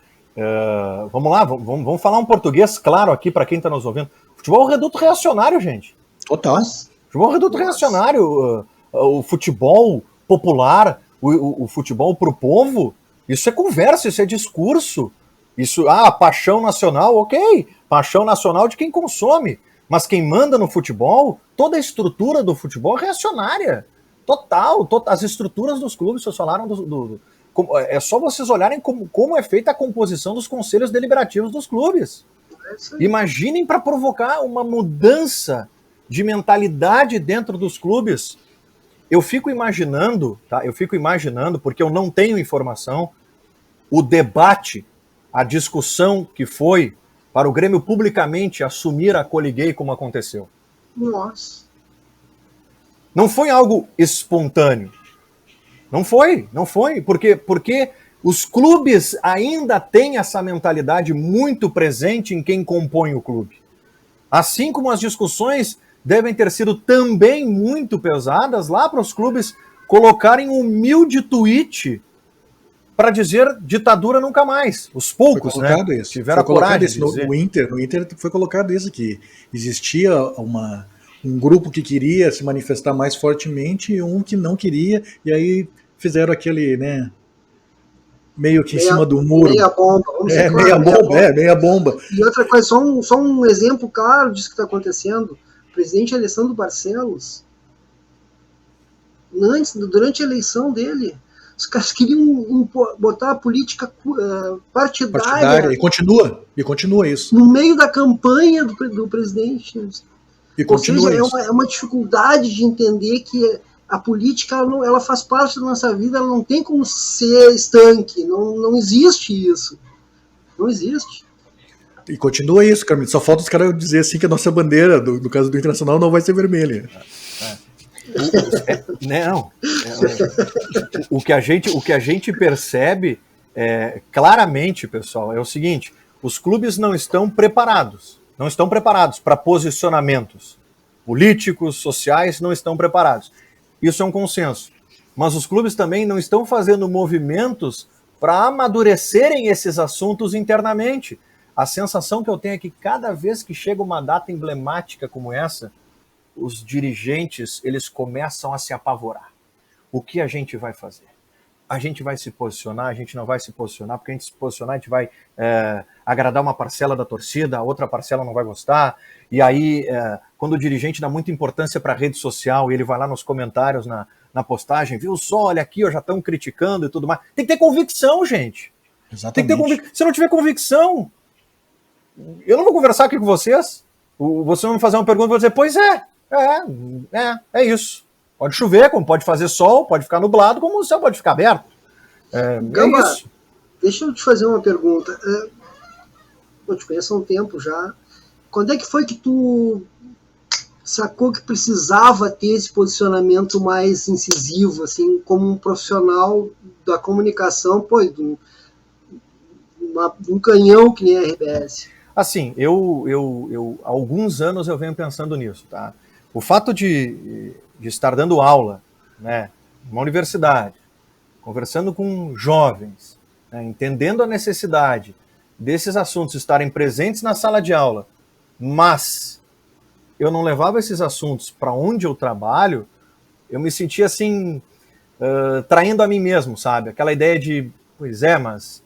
vamos lá, vamos falar um português claro aqui para quem está nos ouvindo. Futebol é um reduto reacionário, gente. Total. Futebol é um reduto reacionário. O futebol popular, o futebol pro povo, isso é conversa, isso é discurso. Isso, paixão nacional, ok. Paixão nacional de quem consome. Mas quem manda no futebol, toda a estrutura do futebol é reacionária. Total, as estruturas dos clubes, vocês falaram é só vocês olharem como é feita a composição dos conselhos deliberativos dos clubes. isso aí. Imaginem para provocar uma mudança de mentalidade dentro dos clubes. Eu fico imaginando, tá? Eu fico imaginando, porque eu não tenho informação, o debate, a discussão que foi para o Grêmio publicamente assumir a Coliguei como aconteceu. Nossa. Não foi algo espontâneo. Não foi, porque os clubes ainda têm essa mentalidade muito presente em quem compõe o clube. Assim como as discussões devem ter sido também muito pesadas lá para os clubes colocarem um humilde tweet para dizer ditadura nunca mais. Os poucos, né? Isso. Tiveram a coragem de dizer. No Inter foi colocado isso, que existia um grupo que queria se manifestar mais fortemente e um que não queria, e aí fizeram aquele, né, meio que em cima do muro. Meia bomba. Meia bomba. E outra coisa, só um exemplo claro disso que está acontecendo. O presidente Alessandro Barcelos, durante a eleição dele, os caras queriam botar a política partidária. E continua isso. No meio da campanha do presidente. E continua isso. É uma dificuldade de entender que a política ela faz parte da nossa vida, ela não tem como ser estanque. Não existe isso. Não existe. E continua isso, Carmito. Só falta os caras dizer assim que a nossa bandeira, no caso do Internacional, não vai ser vermelha. Não. O que a gente percebe claramente, pessoal, é o seguinte: os clubes não estão preparados para posicionamentos políticos, sociais, não estão preparados. Isso é um consenso. Mas os clubes também não estão fazendo movimentos para amadurecerem esses assuntos internamente. A sensação que eu tenho é que cada vez que chega uma data emblemática como essa, os dirigentes, eles começam a se apavorar. O que a gente vai fazer? A gente vai se posicionar, a gente não vai se posicionar, porque a gente se posicionar, a gente vai agradar uma parcela da torcida, a outra parcela não vai gostar, e aí, quando o dirigente dá muita importância para a rede social, e ele vai lá nos comentários, na postagem, viu só, olha aqui, já estão criticando e tudo mais. Tem que ter convicção, gente. Exatamente. Tem que ter convicção. Se não tiver convicção, eu não vou conversar aqui com vocês, vocês vão me fazer uma pergunta e vou dizer, pois é isso. Pode chover, como pode fazer sol, pode ficar nublado, como o céu pode ficar aberto. Gamba, é isso. Deixa eu te fazer uma pergunta. Eu te conheço há um tempo já. Quando é que foi que tu sacou que precisava ter esse posicionamento mais incisivo, assim, como um profissional da comunicação, de um canhão que nem a RBS? Assim, eu há alguns anos eu venho pensando nisso, tá? O fato de estar dando aula, né, numa universidade, conversando com jovens, né, entendendo a necessidade desses assuntos estarem presentes na sala de aula, mas eu não levava esses assuntos para onde eu trabalho, eu me sentia assim, traindo a mim mesmo, sabe? Aquela ideia de, mas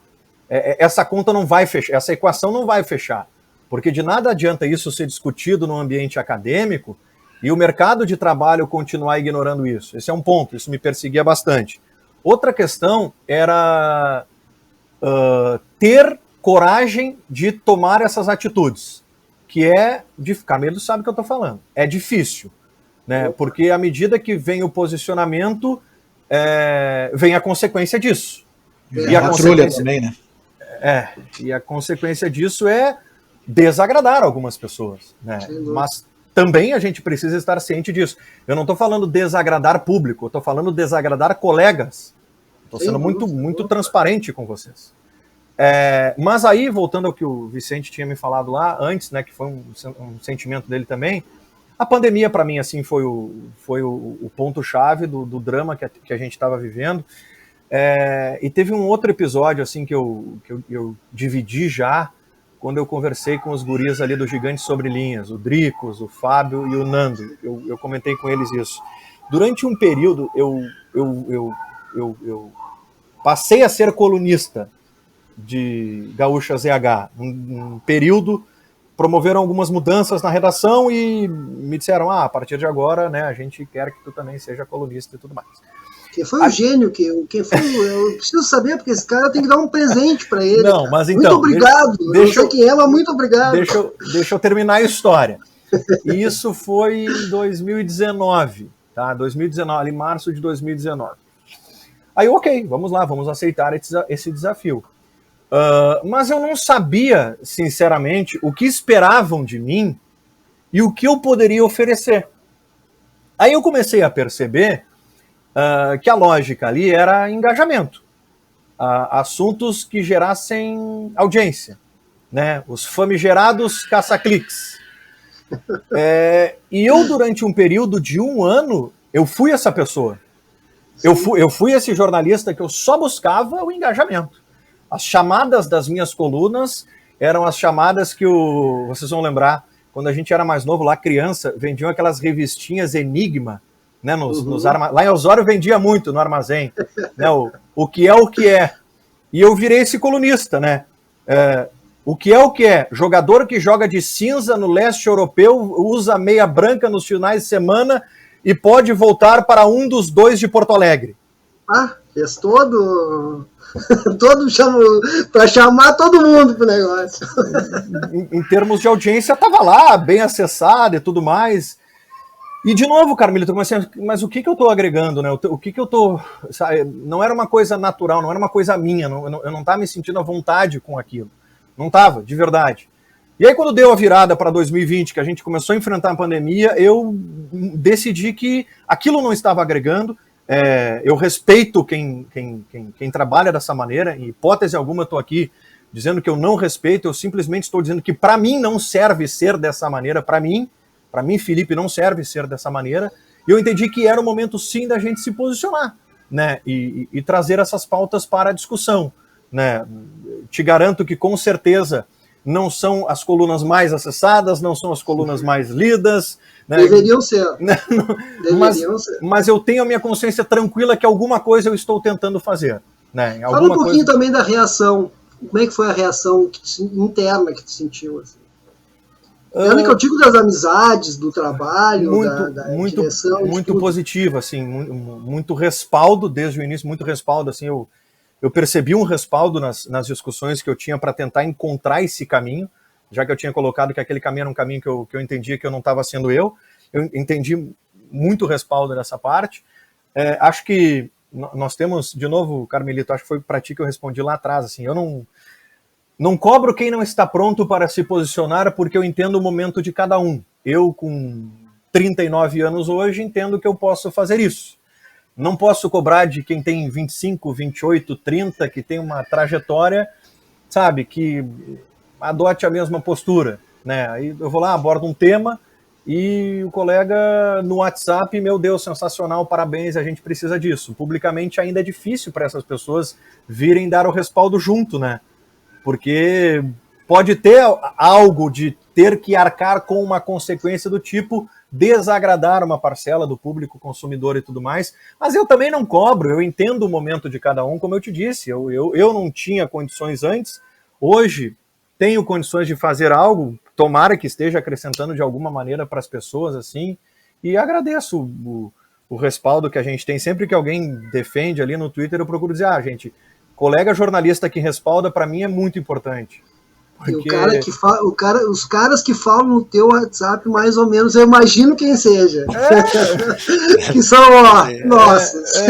essa conta não vai fechar, essa equação não vai fechar, porque de nada adianta isso ser discutido no ambiente acadêmico e o mercado de trabalho continuar ignorando isso. Esse é um ponto, isso me perseguia bastante. Outra questão era ter coragem de tomar essas atitudes, que Camilo sabe o que eu estou falando, é difícil, né? Porque à medida que vem o posicionamento, vem a consequência disso. E a consequência também, né? E a consequência disso é desagradar algumas pessoas, né? Mas também a gente precisa estar ciente disso. Eu não estou falando desagradar público, eu estou falando desagradar colegas. Estou sendo muito transparente com vocês. Mas aí, voltando ao que o Vicente tinha me falado lá antes, né, que foi um sentimento dele também, a pandemia para mim assim foi o ponto-chave do drama que a gente estava vivendo. E teve um outro episódio assim que eu dividi já, quando eu conversei com os guris ali do Gigante Sobre Linhas, o Dricos, o Fábio e o Nando. Eu comentei com eles isso. Durante um período, eu passei a ser colunista de Gaúcha ZH. Um período, promoveram algumas mudanças na redação e me disseram, a partir de agora, né, a gente quer que tu também seja colunista e tudo mais. Quem foi o gênio? Quem foi? Eu preciso saber, porque esse cara tem que dar um presente para ele. Não, cara. mas então, muito obrigado. Eu não sei quem é, mas muito obrigado. Deixa eu terminar a história. E isso foi em 2019, tá? 2019, ali, março de 2019. Aí, ok, vamos lá, vamos aceitar esse desafio. Mas eu não sabia, sinceramente, o que esperavam de mim e o que eu poderia oferecer. Aí eu comecei a perceber que a lógica ali era engajamento. Assuntos que gerassem audiência, né? Os famigerados caça-cliques. E eu, durante um período de 1 ano, eu fui essa pessoa. Eu fui esse jornalista que eu só buscava o engajamento. As chamadas das minhas colunas eram as chamadas que vocês vão lembrar, quando a gente era mais novo, lá criança, vendiam aquelas revistinhas Enigma, né, lá em Osório vendia muito no armazém, né, o que é. E eu virei esse colunista, né? O que é? Jogador que joga de cinza no leste europeu, usa meia branca nos finais de semana e pode voltar para um dos 2 de Porto Alegre. Fez todo para chamar todo mundo pro negócio. Em termos de audiência, estava lá, bem acessado e tudo mais. E de novo, Carmelito, mas o que eu estou agregando, né? O que eu estou... Não era uma coisa natural, não era uma coisa minha, eu não estava me sentindo à vontade com aquilo. Não estava, de verdade. E aí, quando deu a virada para 2020, que a gente começou a enfrentar a pandemia, eu decidi que aquilo não estava agregando. Eu respeito quem trabalha dessa maneira, em hipótese alguma eu estou aqui dizendo que eu não respeito, eu simplesmente estou dizendo que para mim não serve ser dessa maneira, para mim, Felipe, não serve ser dessa maneira, e eu entendi que era o momento sim da gente se posicionar, né, e trazer essas pautas para a discussão, né. Te garanto que com certeza não são as colunas mais acessadas, não são as colunas mais lidas, né? Deveriam ser. Mas eu tenho a minha consciência tranquila que alguma coisa eu estou tentando fazer, né? Fala um pouquinho também da reação. Como é que foi a reação interna que tu sentiu? Assim? Que eu digo das amizades, do trabalho, da direção. Muito positivo, assim, muito respaldo desde o início, muito respaldo, assim, eu percebi um respaldo nas discussões que eu tinha para tentar encontrar esse caminho, já que eu tinha colocado que aquele caminho era um caminho que eu entendia que eu não estava sendo eu entendi muito respaldo nessa parte. Acho que nós temos, de novo, Carmelito, acho que foi para ti que eu respondi lá atrás, assim, eu não cobro quem não está pronto para se posicionar, porque eu entendo o momento de cada um. Eu, com 39 anos hoje, entendo que eu posso fazer isso. Não posso cobrar de quem tem 25, 28, 30, que tem uma trajetória, sabe, que adote a mesma postura, né? Aí eu vou lá, abordo um tema e o colega no WhatsApp, meu Deus, sensacional, parabéns, a gente precisa disso. Publicamente ainda é difícil para essas pessoas virem dar o respaldo junto, né? Porque pode ter algo de ter que arcar com uma consequência do tipo desagradar uma parcela do público consumidor e tudo mais, mas eu também não cobro, eu entendo o momento de cada um, como eu te disse, eu não tinha condições antes, hoje tenho condições de fazer algo, tomara que esteja acrescentando de alguma maneira para as pessoas, assim, e agradeço o respaldo que a gente tem, sempre que alguém defende ali no Twitter, eu procuro dizer, gente, colega jornalista que respalda, para mim é muito importante. Porque... os caras que falam no teu WhatsApp, mais ou menos, eu imagino quem seja. Que são, nossas.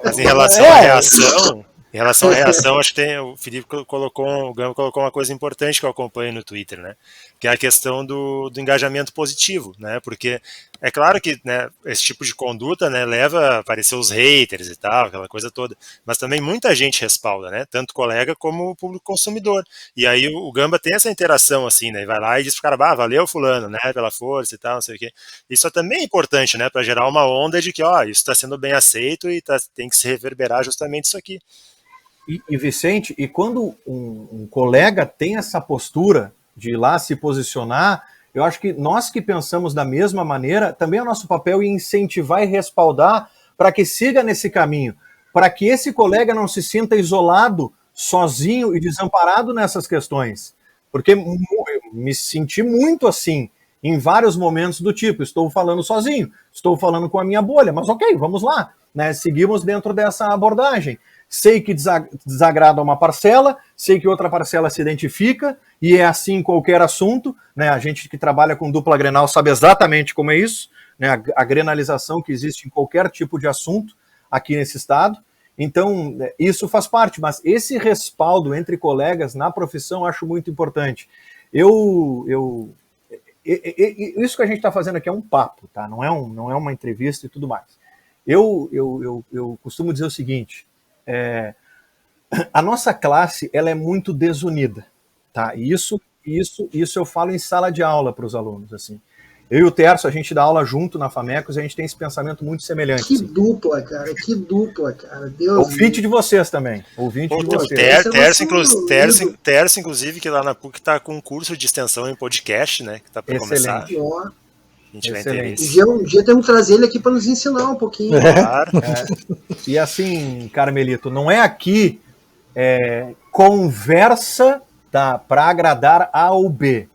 Mas em relação à reação... Em relação à reação, acho que o Felipe colocou uma coisa importante que eu acompanho no Twitter, né? Que é a questão do engajamento positivo, né? Porque é claro que, né, esse tipo de conduta, né, leva a aparecer os haters e tal, aquela coisa toda, mas também muita gente respalda, né? Tanto colega como o público consumidor. E aí o Gamba tem essa interação, assim, né? E vai lá e diz pro cara, valeu fulano, né? Pela força e tal, não sei o quê. Isso também é importante, né? Para gerar uma onda de que, isso está sendo bem aceito e tem que se reverberar justamente isso aqui. E Vicente, e quando um colega tem essa postura de ir lá se posicionar, eu acho que nós que pensamos da mesma maneira, também é o nosso papel incentivar e respaldar para que siga nesse caminho, para que esse colega não se sinta isolado, sozinho e desamparado nessas questões. Porque eu me senti muito assim, em vários momentos do tipo, estou falando sozinho, estou falando com a minha bolha, mas ok, vamos lá. né? Seguimos dentro dessa abordagem. Sei que desagrada uma parcela, sei que outra parcela se identifica, e é assim em qualquer assunto, né? A gente que trabalha com dupla Grenal sabe exatamente como é isso, né? A grenalização que existe em qualquer tipo de assunto aqui nesse estado. Então, isso faz parte, mas esse respaldo entre colegas na profissão eu acho muito importante. Isso que a gente está fazendo aqui é um papo, tá? Não é uma entrevista e tudo mais. Eu costumo dizer o seguinte, a nossa classe ela é muito desunida, tá? E isso eu falo em sala de aula para os alunos, assim. Eu e o Terço, a gente dá aula junto na Famecos, a gente tem esse pensamento muito semelhante. Que assim. dupla, cara. Deus. Ouvinte de vocês também. Ouvinte de vocês. Terço, inclusive, que lá na PUC está com um curso de extensão em podcast, né? Que está para começar. Ó. A gente vai interesse. Um dia temos que trazer ele aqui para nos ensinar um pouquinho. Claro. E assim, Carmelito, não é aqui conversa, tá, para agradar A ou B.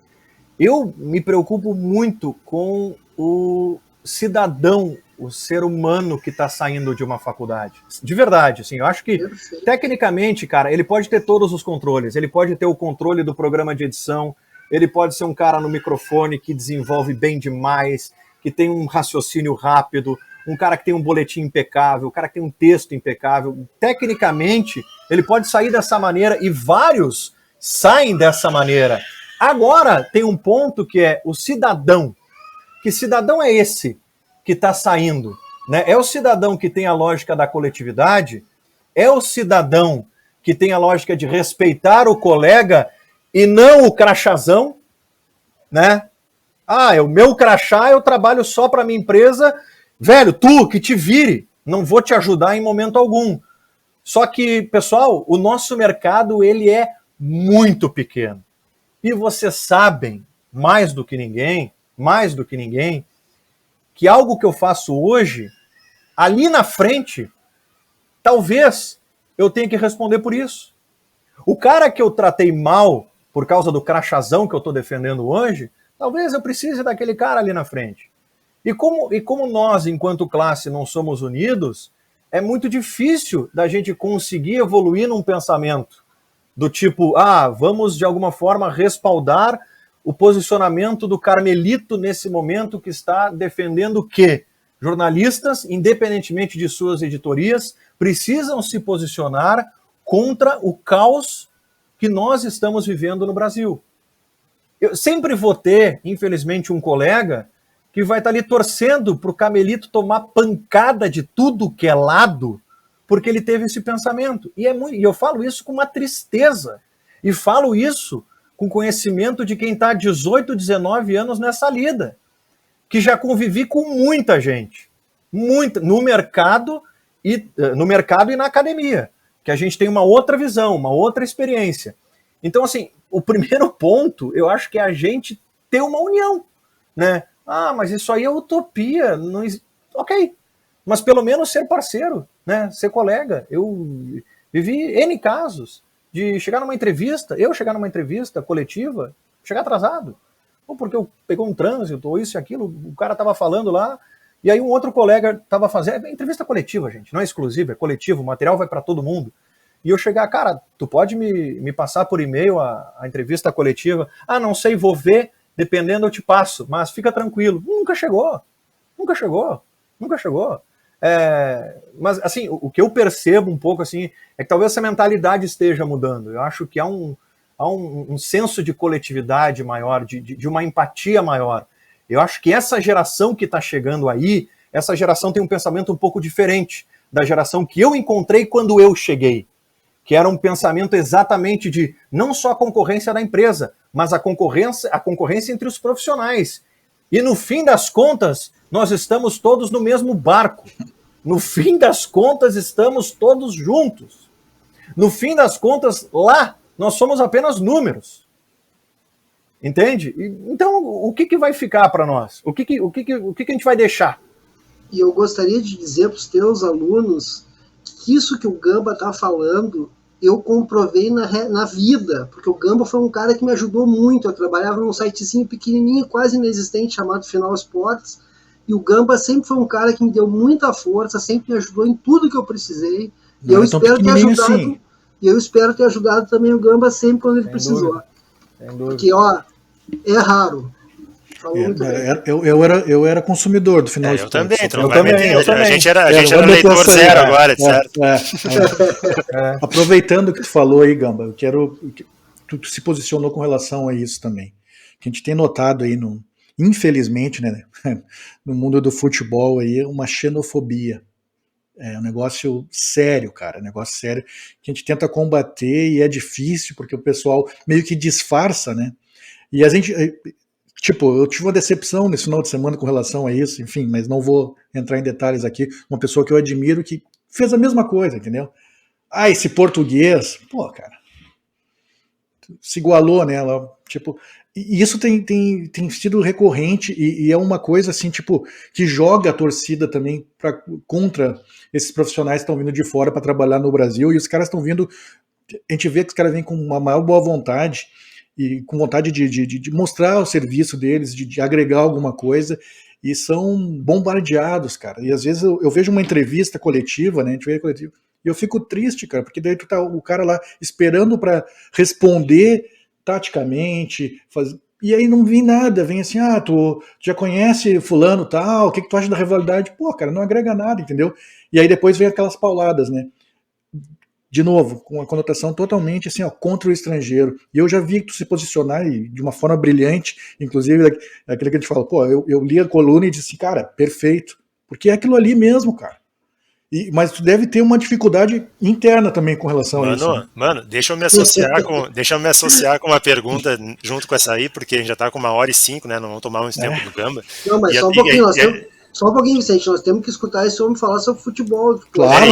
Eu me preocupo muito com o cidadão, o ser humano que está saindo de uma faculdade. De verdade, assim, eu acho que, tecnicamente, cara, ele pode ter todos os controles. Ele pode ter o controle do programa de edição, ele pode ser um cara no microfone que desenvolve bem demais, que tem um raciocínio rápido, um cara que tem um boletim impecável, um cara que tem um texto impecável. Tecnicamente, ele pode sair dessa maneira, e vários saem dessa maneira. Agora, tem um ponto que é o cidadão. Que cidadão é esse que está saindo? Né? É o cidadão que tem a lógica da coletividade? É o cidadão que tem a lógica de respeitar o colega e não o crachazão? Né? O meu crachá, eu trabalho só para minha empresa. Velho, tu que te vire, não vou te ajudar em momento algum. Só que, pessoal, o nosso mercado ele é muito pequeno. E vocês sabem, mais do que ninguém, que algo que eu faço hoje, ali na frente, talvez eu tenha que responder por isso. O cara que eu tratei mal por causa do crachazão que eu estou defendendo hoje, talvez eu precise daquele cara ali na frente. E como nós, enquanto classe, não somos unidos, é muito difícil da gente conseguir evoluir num pensamento do tipo, vamos de alguma forma respaldar o posicionamento do Carmelito nesse momento que está defendendo que jornalistas, independentemente de suas editorias, precisam se posicionar contra o caos que nós estamos vivendo no Brasil. Eu sempre vou ter, infelizmente, um colega que vai estar ali torcendo para o Carmelito tomar pancada de tudo que é lado, porque ele teve esse pensamento. E eu falo isso com uma tristeza. E falo isso com conhecimento de quem está há 18, 19 anos nessa lida. Que já convivi com muita gente. No mercado e na academia. Que a gente tem uma outra visão, uma outra experiência. Então, assim, o primeiro ponto, eu acho que é a gente ter uma união. Né? Mas isso aí é utopia. Não... Ok. Mas pelo menos ser parceiro, né? Ser colega. Eu vivi N casos de chegar numa entrevista coletiva, chegar atrasado. Ou porque eu pegou um trânsito, ou isso e aquilo, o cara estava falando lá, e aí um outro colega estava fazendo... entrevista coletiva, gente, não é exclusiva, é coletivo, o material vai para todo mundo. E eu chegar, cara, tu pode me passar por e-mail a entrevista coletiva? Não sei, vou ver, dependendo eu te passo, mas fica tranquilo. Nunca chegou. Mas, assim, o que eu percebo um pouco, assim, é que talvez essa mentalidade esteja mudando. Eu acho que há um senso de coletividade maior, de uma empatia maior. Eu acho que essa geração que está chegando aí, essa geração tem um pensamento um pouco diferente da geração que eu encontrei quando eu cheguei, que era um pensamento exatamente de não só a concorrência da empresa, mas a concorrência entre os profissionais. E no fim das contas, nós estamos todos no mesmo barco. No fim das contas, estamos todos juntos. No fim das contas, lá, nós somos apenas números. Entende? Então, o que vai ficar para nós? O que a gente vai deixar? E eu gostaria de dizer para os teus alunos que isso que o Gamba está falando, eu comprovei na vida, porque o Gamba foi um cara que me ajudou muito. Eu trabalhava num sitezinho pequenininho, quase inexistente, chamado Final Sports, E o Gamba sempre foi um cara que me deu muita força, sempre me ajudou em tudo que eu precisei. E Não eu é tão espero ter pequenininho ajudado. assim. E eu espero ter ajudado também o Gamba sempre quando ele precisou. Sem dúvida. Porque, ó, é raro. Falou muito bem. Eu era consumidor do final Eu também, então Eu vai também, meter. eu também. A gente era vamos leitor meter essa aí, zero agora, certo? Aproveitando o que tu falou aí, Gamba, eu quero. Tu se posicionou com relação a isso também. Que a gente tem notado aí, infelizmente, né, no mundo do futebol aí, uma xenofobia. É um negócio sério, cara, um negócio sério que a gente tenta combater e é difícil porque o pessoal meio que disfarça, né? E a gente, tipo, eu tive uma decepção nesse final de semana com relação a isso, enfim, mas não vou entrar em detalhes aqui. Uma pessoa que eu admiro que fez a mesma coisa, entendeu? Ah, esse português, pô, cara, se igualou nela, tipo, e isso tem sido recorrente e é uma coisa assim, tipo, que joga a torcida também contra esses profissionais que estão vindo de fora para trabalhar no Brasil, e os caras estão vindo, a gente vê que os caras vêm com uma maior boa vontade e com vontade de mostrar o serviço deles, de agregar alguma coisa, e são bombardeados, cara. E às vezes eu vejo uma entrevista coletiva, né, a gente vê coletiva, e eu fico triste, cara, porque daí tu tá o cara lá esperando para responder taticamente, e aí não vem nada, vem assim, tu já conhece fulano tal, o que tu acha da rivalidade? Pô, cara, não agrega nada, entendeu? E aí depois vem aquelas pauladas, né? De novo, com uma conotação totalmente assim, contra o estrangeiro. E eu já vi tu se posicionar de uma forma brilhante, inclusive aquele que a gente fala, pô, eu li a coluna e disse, cara, perfeito, porque é aquilo ali mesmo, cara. Mas tu deve ter uma dificuldade interna também com relação a isso. Né? Mano, deixa eu me associar com uma pergunta junto com essa aí, porque a gente já tá com 1h05, né? Não vamos tomar muito tempo do Gamba. Não, mas só um pouquinho, só um pouquinho, Vicente, nós temos que escutar esse homem falar sobre futebol. Claro,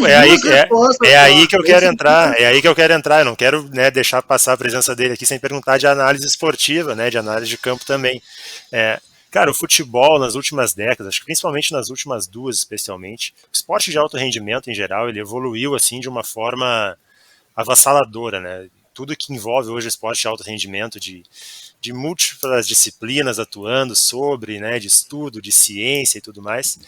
é aí que eu quero entrar. É aí que eu quero entrar. Eu não quero, né, deixar passar a presença dele aqui sem perguntar de análise esportiva, né? De análise de campo também. Cara, o futebol nas últimas décadas, acho que principalmente nas últimas duas especialmente, o esporte de alto rendimento em geral, ele evoluiu assim de uma forma avassaladora, né? Tudo que envolve hoje o esporte de alto rendimento, de múltiplas disciplinas atuando sobre, né, de estudo, de ciência e tudo mais.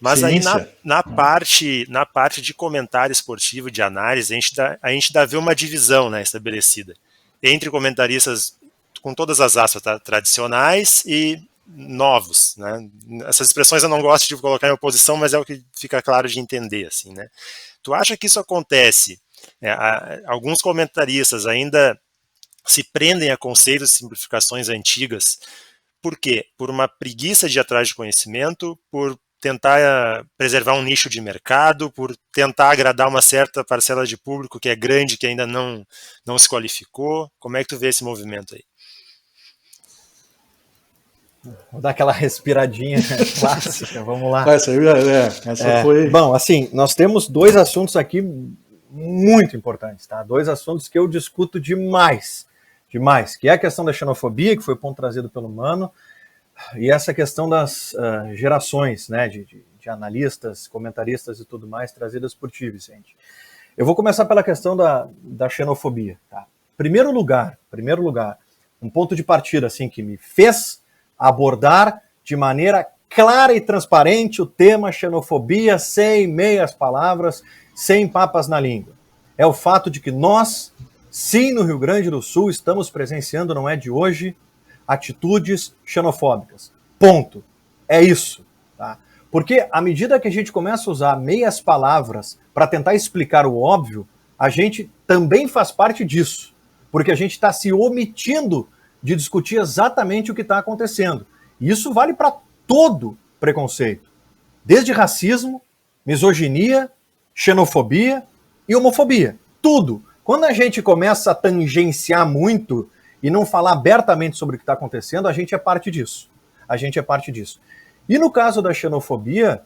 Mas ciência. Aí na parte de comentário esportivo, de análise, a gente dá ver uma divisão, né, estabelecida entre comentaristas com todas as aspas, tá, tradicionais e novos, né? Essas expressões eu não gosto de colocar em oposição, mas é o que fica claro de entender, assim, né? Tu acha que isso acontece? Alguns comentaristas ainda se prendem a conceitos e simplificações antigas. Por quê? Por uma preguiça de ir atrás de conhecimento, por tentar preservar um nicho de mercado, por tentar agradar uma certa parcela de público que é grande, que ainda não se qualificou. Como é que tu vê esse movimento aí? Vou dar aquela respiradinha clássica, vamos lá. Essa foi... Bom, assim, nós temos dois assuntos aqui muito importantes, tá? Dois assuntos que eu discuto demais, que é a questão da xenofobia, que foi o ponto trazido pelo Mano, e essa questão das gerações, né, de analistas, comentaristas e tudo mais trazidas por ti, Vicente. Eu vou começar pela questão da xenofobia, tá? Primeiro lugar, um ponto de partida, assim, que me fez abordar de maneira clara e transparente o tema xenofobia, sem meias palavras, sem papas na língua. É o fato de que nós, sim, no Rio Grande do Sul, estamos presenciando, não é de hoje, atitudes xenofóbicas. Ponto. É isso. Tá? Porque à medida que a gente começa a usar meias palavras para tentar explicar o óbvio, a gente também faz parte disso. Porque a gente está se omitindo de discutir exatamente o que está acontecendo. E isso vale para todo preconceito. Desde racismo, misoginia, xenofobia e homofobia. Tudo. Quando a gente começa a tangenciar muito e não falar abertamente sobre o que está acontecendo, a gente é parte disso. E no caso da xenofobia,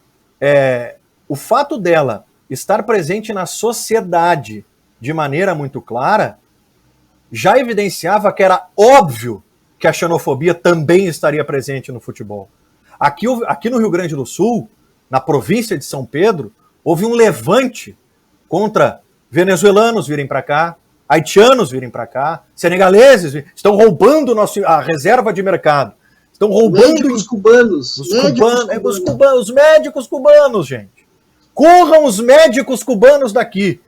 o fato dela estar presente na sociedade de maneira muito clara já evidenciava que era óbvio que a xenofobia também estaria presente no futebol. Aqui no Rio Grande do Sul, na província de São Pedro, houve um levante contra venezuelanos virem para cá, haitianos virem para cá, senegaleses estão roubando a reserva de mercado. Estão roubando Médicos cubanos. os médicos cubanos, gente. Corram os médicos cubanos daqui.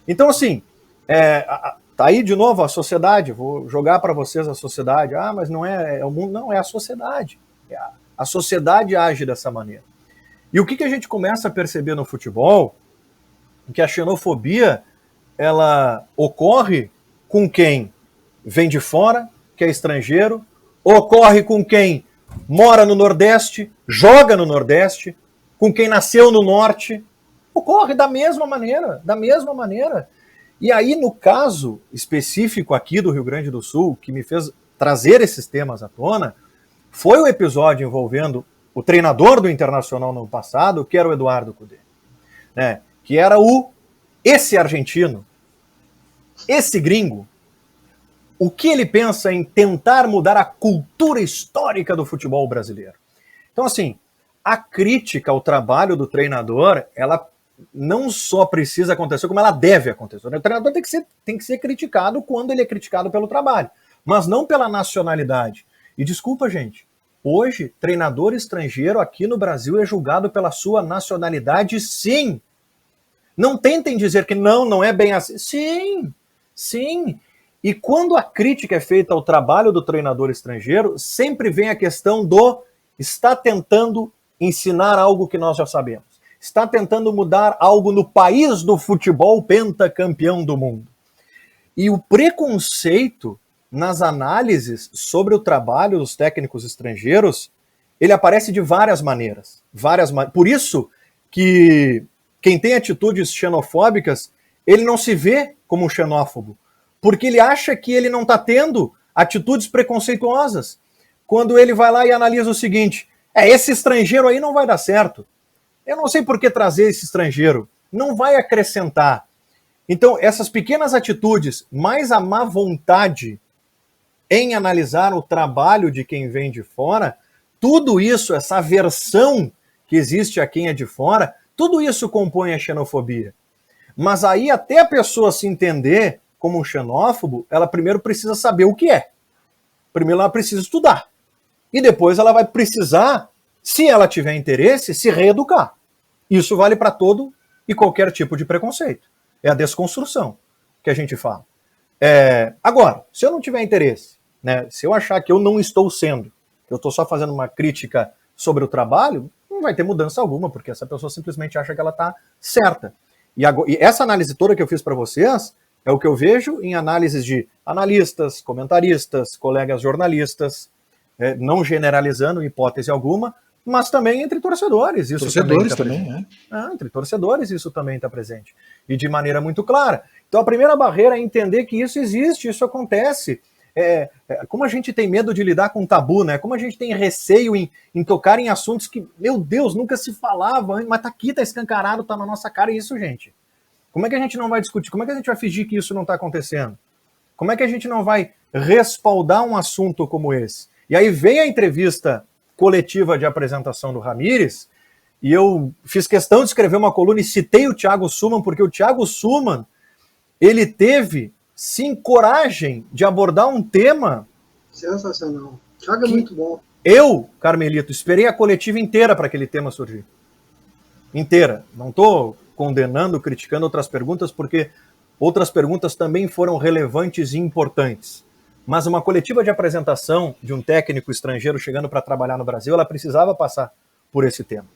Então, assim, tá aí de novo a sociedade. Vou jogar para vocês a sociedade. Ah, mas não é o mundo. Não, é a sociedade. A sociedade age dessa maneira. E o que a gente começa a perceber no futebol? Que a xenofobia, ela ocorre com quem vem de fora, que é estrangeiro, ocorre com quem mora no Nordeste, joga no Nordeste, com quem nasceu no Norte, ocorre da mesma maneira. E aí, no caso específico aqui do Rio Grande do Sul, que me fez trazer esses temas à tona, foi o episódio envolvendo o treinador do Internacional no passado, que era o Eduardo Cudê, né? Que era esse argentino, esse gringo, o que ele pensa em tentar mudar a cultura histórica do futebol brasileiro. Então, assim, a crítica ao trabalho do treinador, ela não só precisa acontecer, como ela deve acontecer. O treinador tem que ser criticado quando ele é criticado pelo trabalho, mas não pela nacionalidade. E desculpa, gente, hoje, treinador estrangeiro aqui no Brasil é julgado pela sua nacionalidade, sim. Não tentem dizer que não é bem assim. Sim. E quando a crítica é feita ao trabalho do treinador estrangeiro, sempre vem a questão está tentando ensinar algo que nós já sabemos. Está tentando mudar algo no país do futebol pentacampeão do mundo. E o preconceito nas análises sobre o trabalho dos técnicos estrangeiros, ele aparece de várias maneiras. Por isso que quem tem atitudes xenofóbicas, ele não se vê como um xenófobo, porque ele acha que ele não está tendo atitudes preconceituosas. Quando ele vai lá e analisa o seguinte, esse estrangeiro aí não vai dar certo. Eu não sei por que trazer esse estrangeiro. Não vai acrescentar. Então, essas pequenas atitudes, mais a má vontade em analisar o trabalho de quem vem de fora, tudo isso, essa aversão que existe a quem é de fora, tudo isso compõe a xenofobia. Mas aí, até a pessoa se entender como um xenófobo, ela primeiro precisa saber o que é. Primeiro ela precisa estudar. E depois ela vai precisar, se ela tiver interesse, se reeducar. Isso vale para todo e qualquer tipo de preconceito. É a desconstrução que a gente fala. Agora, se eu não tiver interesse, né, se eu achar que eu não estou sendo, que eu estou só fazendo uma crítica sobre o trabalho, não vai ter mudança alguma, porque essa pessoa simplesmente acha que ela está certa. E essa análise toda que eu fiz para vocês é o que eu vejo em análises de analistas, comentaristas, colegas jornalistas, não generalizando hipótese alguma, mas também entre torcedores. Torcedores também, né? Entre torcedores isso também está presente. E de maneira muito clara. Então a primeira barreira é entender que isso existe, isso acontece. Como a gente tem medo de lidar com tabu, né? Como a gente tem receio em tocar em assuntos que, meu Deus, nunca se falava, mas tá aqui, tá escancarado, tá na nossa cara isso, gente. Como é que a gente não vai discutir? Como é que a gente vai fingir que isso não está acontecendo? Como é que a gente não vai respaldar um assunto como esse? E aí vem a entrevista coletiva de apresentação do Ramires, e eu fiz questão de escrever uma coluna e citei o Thiago Suman, porque o Thiago Suman, ele teve, sim, coragem de abordar um tema... Sensacional. O Thiago é muito bom. Eu, Carmelito, esperei a coletiva inteira para aquele tema surgir. Inteira. Não estou condenando, criticando outras perguntas, porque outras perguntas também foram relevantes e importantes. Mas uma coletiva de apresentação de um técnico estrangeiro chegando para trabalhar no Brasil, ela precisava passar por esse tema.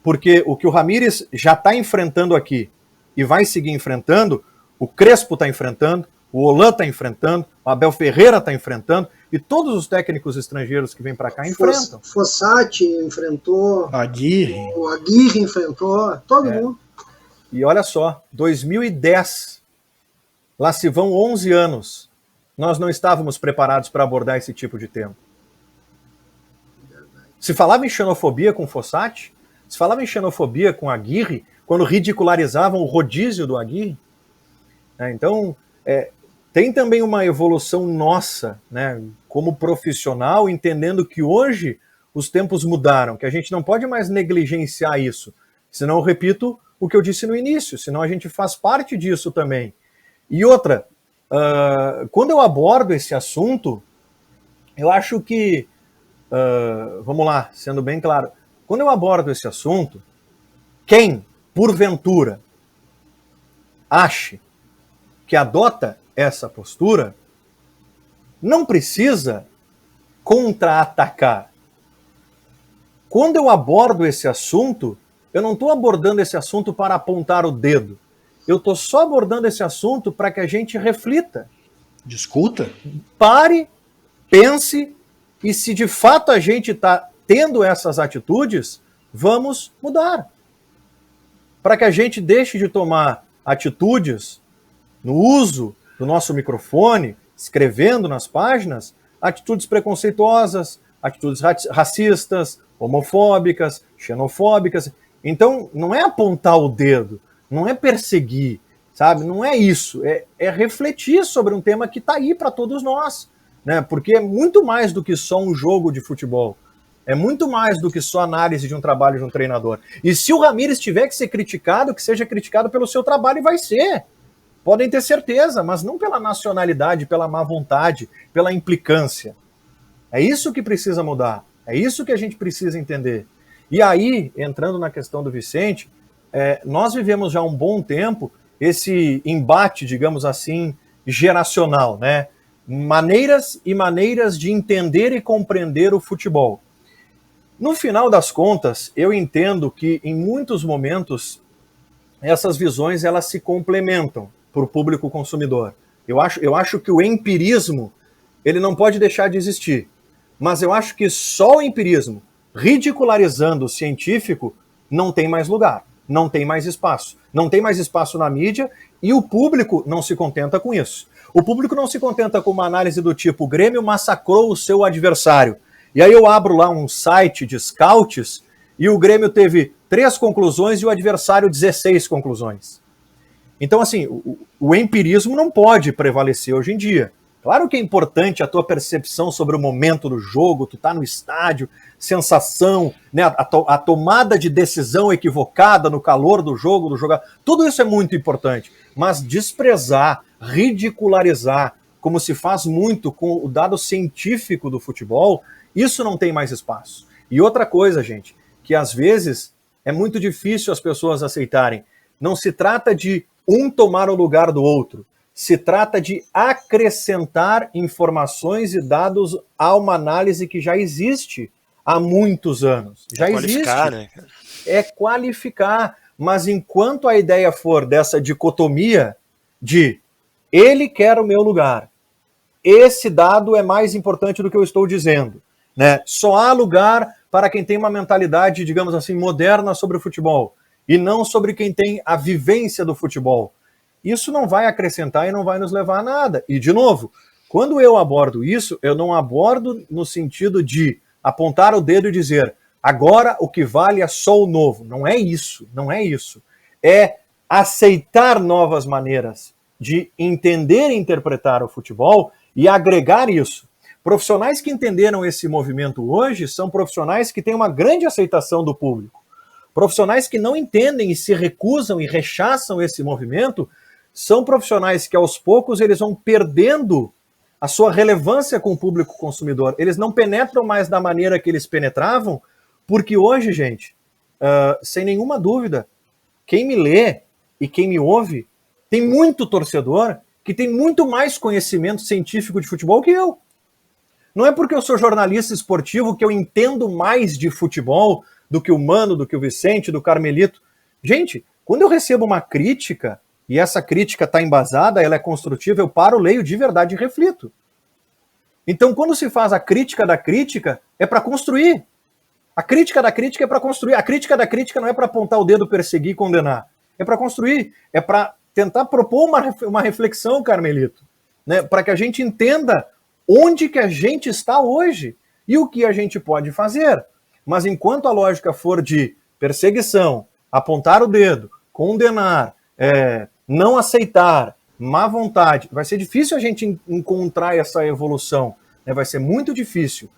Porque o que o Ramires já está enfrentando aqui e vai seguir enfrentando, o Crespo está enfrentando, o Holan está enfrentando, o Abel Ferreira está enfrentando, e todos os técnicos estrangeiros que vêm para cá enfrentam. Fossati enfrentou, o Aguirre enfrentou, todo mundo. E olha só, 2010, lá se vão 11 anos, nós não estávamos preparados para abordar esse tipo de tema. Se falava em xenofobia com Fossati, se falava em xenofobia com Aguirre, quando ridicularizavam o rodízio do Aguirre. Então, tem também uma evolução nossa, né, como profissional, entendendo que hoje os tempos mudaram, que a gente não pode mais negligenciar isso. Senão, eu repito o que eu disse no início, senão a gente faz parte disso também. E outra, quando eu abordo esse assunto, eu acho que vamos lá, sendo bem claro, quando eu abordo esse assunto, quem, porventura, ache que adota essa postura, não precisa contra-atacar. Quando eu abordo esse assunto, eu não estou abordando esse assunto para apontar o dedo. Eu estou só abordando esse assunto para que a gente reflita. Discuta? Pare, pense, e se de fato a gente está tendo essas atitudes, vamos mudar. Para que a gente deixe de tomar atitudes no uso do nosso microfone, escrevendo nas páginas, atitudes preconceituosas, atitudes racistas, homofóbicas, xenofóbicas. Então, não é apontar o dedo, não é perseguir, sabe? Não é isso. É refletir sobre um tema que está aí para todos nós, né? Porque é muito mais do que só um jogo de futebol. É muito mais do que só análise de um trabalho de um treinador. E se o Ramires tiver que ser criticado, que seja criticado pelo seu trabalho, e vai ser. Podem ter certeza, mas não pela nacionalidade, pela má vontade, pela implicância. É isso que precisa mudar. É isso que a gente precisa entender. E aí, entrando na questão do Vicente, nós vivemos já há um bom tempo esse embate, digamos assim, geracional, né? Maneiras e maneiras de entender e compreender o futebol. No final das contas, eu entendo que em muitos momentos essas visões elas se complementam para o público consumidor. Eu acho que o empirismo ele não pode deixar de existir, mas eu acho que só o empirismo, ridicularizando o científico, não tem mais lugar, não tem mais espaço. Não tem mais espaço na mídia e o público não se contenta com isso. O público não se contenta com uma análise do tipo: o Grêmio massacrou o seu adversário. E aí eu abro lá um site de scouts e o Grêmio teve 3 conclusões e o adversário 16 conclusões. Então, assim, o empirismo não pode prevalecer hoje em dia. Claro que é importante a tua percepção sobre o momento do jogo, tu tá no estádio, sensação, né, a tomada de decisão equivocada no calor do jogo, do jogador, tudo isso é muito importante. Mas desprezar, ridicularizar, como se faz muito com o dado científico do futebol, isso não tem mais espaço. E outra coisa, gente, que às vezes é muito difícil as pessoas aceitarem. Não se trata de um tomar o lugar do outro. Se trata de acrescentar informações e dados a uma análise que já existe há muitos anos. Já existe. Né? É qualificar. Mas enquanto a ideia for dessa dicotomia de ele quer o meu lugar, esse dado é mais importante do que eu estou dizendo, né? Só há lugar para quem tem uma mentalidade, digamos assim, moderna sobre o futebol e não sobre quem tem a vivência do futebol. Isso não vai acrescentar e não vai nos levar a nada. E, de novo, quando eu abordo isso, eu não abordo no sentido de apontar o dedo e dizer agora o que vale é só o novo. Não é isso, não é isso. É aceitar novas maneiras de entender e interpretar o futebol e agregar isso. Profissionais que entenderam esse movimento hoje são profissionais que têm uma grande aceitação do público. Profissionais que não entendem e se recusam e rechaçam esse movimento são profissionais que aos poucos eles vão perdendo a sua relevância com o público consumidor. Eles não penetram mais da maneira que eles penetravam, porque hoje, gente, sem nenhuma dúvida, quem me lê e quem me ouve tem muito torcedor que tem muito mais conhecimento científico de futebol que eu. Não é porque eu sou jornalista esportivo que eu entendo mais de futebol do que o Mano, do que o Vicente, do Carmelito. Gente, quando eu recebo uma crítica, e essa crítica está embasada, ela é construtiva, eu paro, leio de verdade e reflito. Então, quando se faz a crítica da crítica, é para construir. A crítica da crítica é para construir. A crítica da crítica não é para apontar o dedo, perseguir e condenar. É para construir. É para tentar propor uma reflexão, Carmelito, né? Para que a gente entenda onde que a gente está hoje e o que a gente pode fazer. Mas enquanto a lógica for de perseguição, apontar o dedo, condenar, não aceitar, má vontade, vai ser difícil a gente encontrar essa evolução, né? Vai ser muito difícil.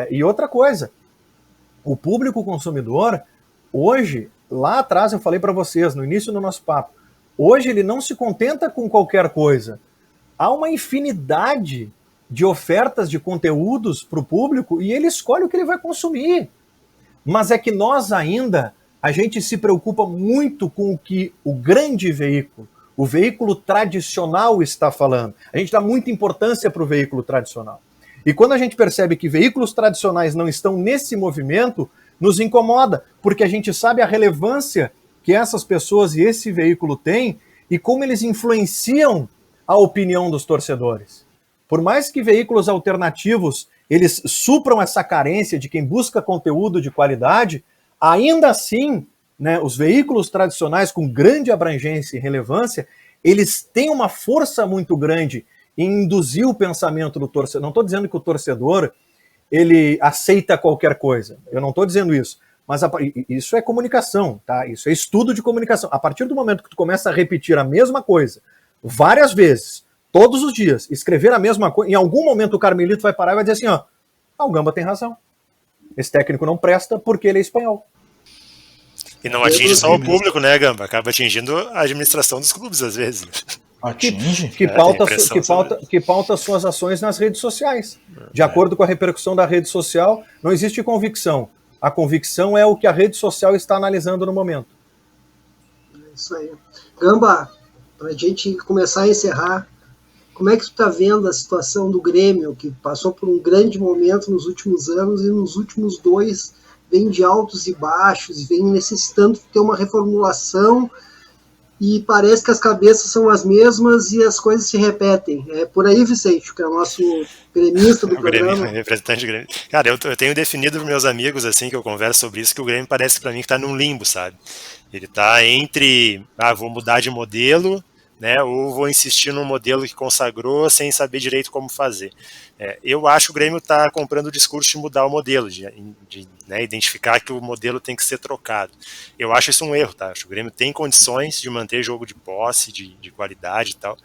E outra coisa, o público consumidor, hoje, lá atrás eu falei para vocês, no início do nosso papo, hoje ele não se contenta com qualquer coisa. Há uma infinidade de ofertas de conteúdos para o público e ele escolhe o que ele vai consumir. Mas é que nós ainda, a gente se preocupa muito com o que o grande veículo, o veículo tradicional está falando. A gente dá muita importância para o veículo tradicional. E quando a gente percebe que veículos tradicionais não estão nesse movimento, nos incomoda, porque a gente sabe a relevância que essas pessoas e esse veículo têm e como eles influenciam a opinião dos torcedores. Por mais que veículos alternativos eles supram essa carência de quem busca conteúdo de qualidade, ainda assim, né, os veículos tradicionais com grande abrangência e relevância, eles têm uma força muito grande em induzir o pensamento do torcedor. Não estou dizendo que o torcedor ele aceita qualquer coisa, eu não estou dizendo isso, mas isso é comunicação, tá? Isso é estudo de comunicação. A partir do momento que tu começa a repetir a mesma coisa várias vezes, todos os dias, escrever a mesma coisa, em algum momento o Carmelito vai parar e vai dizer assim, ó, o Gamba tem razão. Esse técnico não presta porque ele é espanhol. E não atinge só o público, né, Gamba? Acaba atingindo a administração dos clubes, às vezes. Atinge? Que pauta suas ações nas redes sociais. De acordo com a repercussão da rede social, não existe convicção. A convicção é o que a rede social está analisando no momento. É isso aí. Gamba, para a gente começar a encerrar, como é que tu está vendo a situação do Grêmio, que passou por um grande momento nos últimos anos e nos últimos 2 vem de altos e baixos, vem necessitando ter uma reformulação e parece que as cabeças são as mesmas e as coisas se repetem. É por aí, Vicente, que é o nosso gremista do programa. Grêmio, representante do Grêmio. Cara, eu tenho definido para meus amigos, assim, que eu converso sobre isso, que o Grêmio parece para mim que está num limbo, sabe? Ele está entre, vou mudar de modelo, né, ou vou insistir num modelo que consagrou sem saber direito como fazer. Eu acho que o Grêmio está comprando o discurso de mudar o modelo, de né, identificar que o modelo tem que ser trocado. Eu acho isso um erro, tá? Acho que o Grêmio tem condições de manter jogo de posse, de qualidade e tal.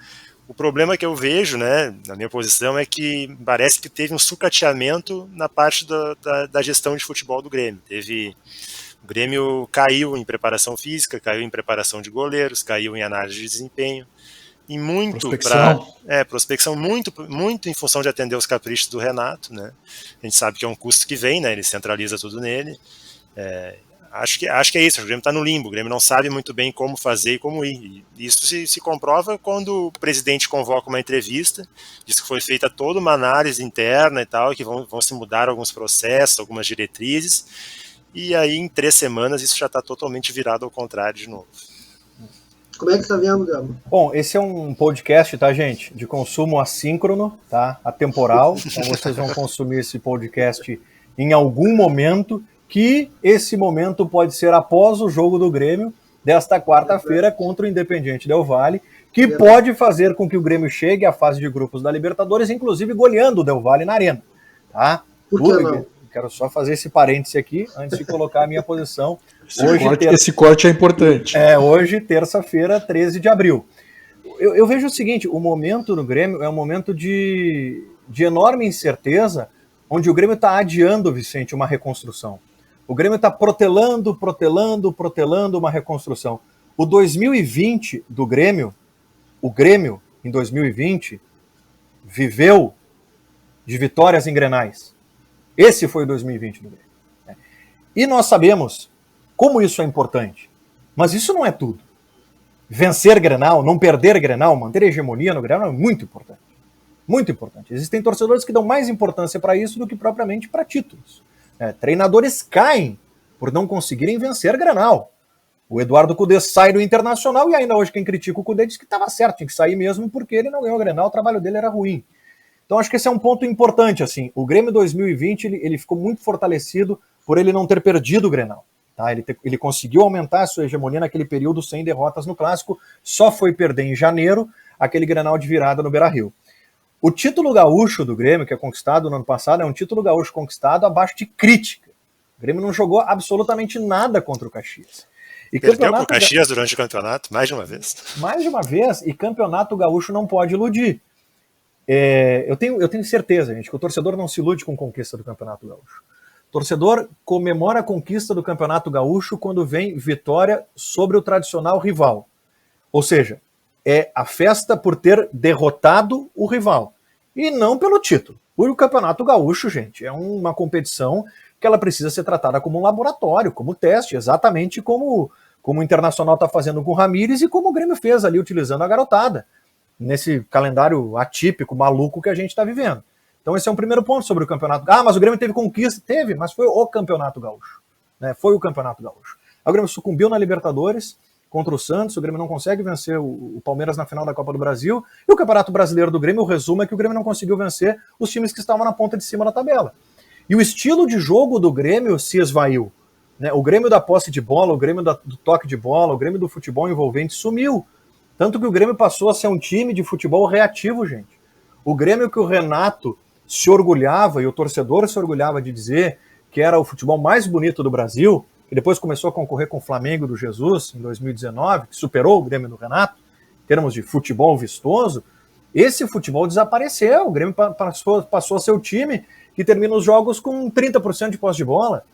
O problema que eu vejo, né, na minha posição, é que parece que teve um sucateamento na parte da gestão de futebol do Grêmio. O Grêmio caiu em preparação física, caiu em preparação de goleiros, caiu em análise de desempenho, e muito prospecção muito em função de atender os caprichos do Renato, né? A gente sabe que é um custo que vem, né? Ele centraliza tudo nele. Acho que é isso, o Grêmio está no limbo, o Grêmio não sabe muito bem como fazer e como ir. E isso se comprova quando o presidente convoca uma entrevista, diz que foi feita toda uma análise interna e tal, que vão se mudar alguns processos, algumas diretrizes, e aí em 3 semanas isso já está totalmente virado ao contrário de novo. Como é que tá vendo, Gama? Bom, esse é um podcast, tá, gente? De consumo assíncrono, tá? Atemporal. Então vocês vão consumir esse podcast em algum momento, que esse momento pode ser após o jogo do Grêmio, desta quarta-feira contra o Independiente Del Valle, que pode fazer com que o Grêmio chegue à fase de grupos da Libertadores, inclusive goleando o Del Valle na Arena, tá? Por que não? Quero só fazer esse parêntese aqui, antes de colocar a minha posição. Esse corte é importante. Hoje, terça-feira, 13 de abril. Eu vejo o seguinte, o momento no Grêmio é um momento de enorme incerteza, onde o Grêmio está adiando, Vicente, uma reconstrução. O Grêmio está protelando uma reconstrução. O 2020 do Grêmio, o Grêmio, em 2020, viveu de vitórias em Grenais. Esse foi o 2020 do Grêmio. E nós sabemos como isso é importante. Mas isso não é tudo. Vencer Grenal, não perder Grenal, manter a hegemonia no Grenal é muito importante. Muito importante. Existem torcedores que dão mais importância para isso do que propriamente para títulos. Treinadores caem por não conseguirem vencer Grenal. O Eduardo Cudê sai do Internacional e ainda hoje quem critica o Cudê diz que estava certo, tinha que sair mesmo porque ele não ganhou Grenal, o trabalho dele era ruim. Então acho que esse é um ponto importante, assim. O Grêmio 2020 ele ficou muito fortalecido por ele não ter perdido o Grenal. Tá? Ele conseguiu aumentar a sua hegemonia naquele período sem derrotas no Clássico, só foi perder em janeiro aquele Grenal de virada no Beira-Rio. O título gaúcho do Grêmio, que é conquistado no ano passado, é um título gaúcho conquistado abaixo de crítica. O Grêmio não jogou absolutamente nada contra o Caxias. E perdeu para o Caxias durante o campeonato, mais de uma vez. Mais de uma vez, e campeonato gaúcho não pode iludir. Eu tenho certeza, gente, que o torcedor não se ilude com a conquista do Campeonato Gaúcho. O torcedor comemora a conquista do Campeonato Gaúcho quando vem vitória sobre o tradicional rival. Ou seja, é a festa por ter derrotado o rival. e não pelo título. O Campeonato Gaúcho, gente, é uma competição que ela precisa ser tratada como um laboratório, como teste, exatamente como o Internacional está fazendo com o Ramires e como o Grêmio fez ali, utilizando a garotada, nesse calendário atípico, maluco que a gente está vivendo. Então esse é um primeiro ponto sobre o Campeonato. Ah, mas o Grêmio teve conquista? Teve, mas foi o Campeonato Gaúcho. Né? Foi o Campeonato Gaúcho. O Grêmio sucumbiu na Libertadores contra o Santos, o Grêmio não consegue vencer o Palmeiras na final da Copa do Brasil, e o Campeonato Brasileiro do Grêmio, o resumo é que o Grêmio não conseguiu vencer os times que estavam na ponta de cima da tabela. E o estilo de jogo do Grêmio se esvaiu. Né? O Grêmio da posse de bola, o Grêmio do toque de bola, o Grêmio do futebol envolvente sumiu. Tanto que o Grêmio passou a ser um time de futebol reativo, gente. O Grêmio que o Renato se orgulhava, e o torcedor se orgulhava de dizer que era o futebol mais bonito do Brasil, e depois começou a concorrer com o Flamengo do Jesus em 2019, que superou o Grêmio do Renato, em termos de futebol vistoso, esse futebol desapareceu. O Grêmio passou a ser o time que termina os jogos com 30% de posse de bola,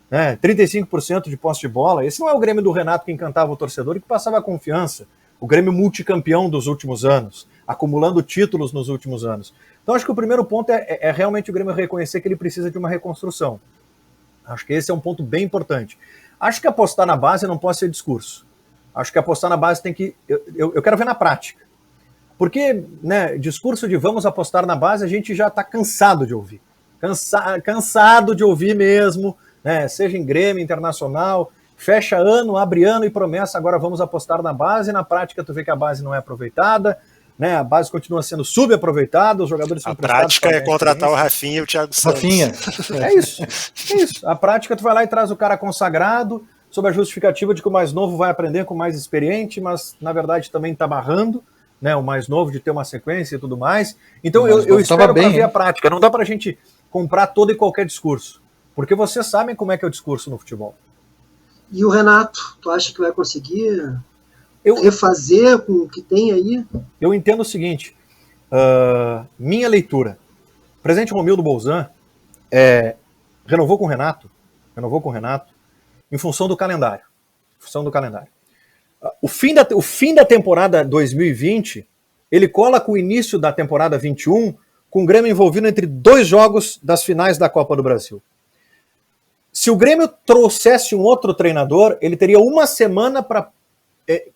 né, 35% de posse de bola. Esse não é o Grêmio do Renato que encantava o torcedor e que passava a confiança. O Grêmio multicampeão dos últimos anos, acumulando títulos nos últimos anos. Então acho que o primeiro ponto é realmente o Grêmio reconhecer que ele precisa de uma reconstrução. Acho que esse é um ponto bem importante. Acho que apostar na base não pode ser discurso. Acho que apostar na base tem que... Eu quero ver na prática. Porque, né, discurso de vamos apostar na base, a gente já está cansado de ouvir. Cansado de ouvir mesmo, né, seja em Grêmio, Internacional, fecha ano, abre ano e promessa, agora vamos apostar na base, e na prática tu vê que a base não é aproveitada, né, a base continua sendo subaproveitada, os jogadores são prestados. A prática é contratar o Rafinha e o Thiago Santos. Rafinha. É isso. A prática tu vai lá e traz o cara consagrado, sob a justificativa de que o mais novo vai aprender com o mais experiente, mas na verdade também tá barrando, né, o mais novo de ter uma sequência e tudo mais. Então eu espero para ver a prática. Não dá pra gente comprar todo e qualquer discurso, porque vocês sabem como é que é o discurso no futebol. E o Renato, tu acha que vai conseguir refazer com o que tem aí? Eu entendo o seguinte, minha leitura, o presidente Romildo Bolzan renovou com o Renato em função do calendário. O fim da temporada 2020, ele cola com o início da temporada 21, com o Grêmio envolvido entre 2 jogos das finais da Copa do Brasil. Se o Grêmio trouxesse um outro treinador, ele teria uma semana para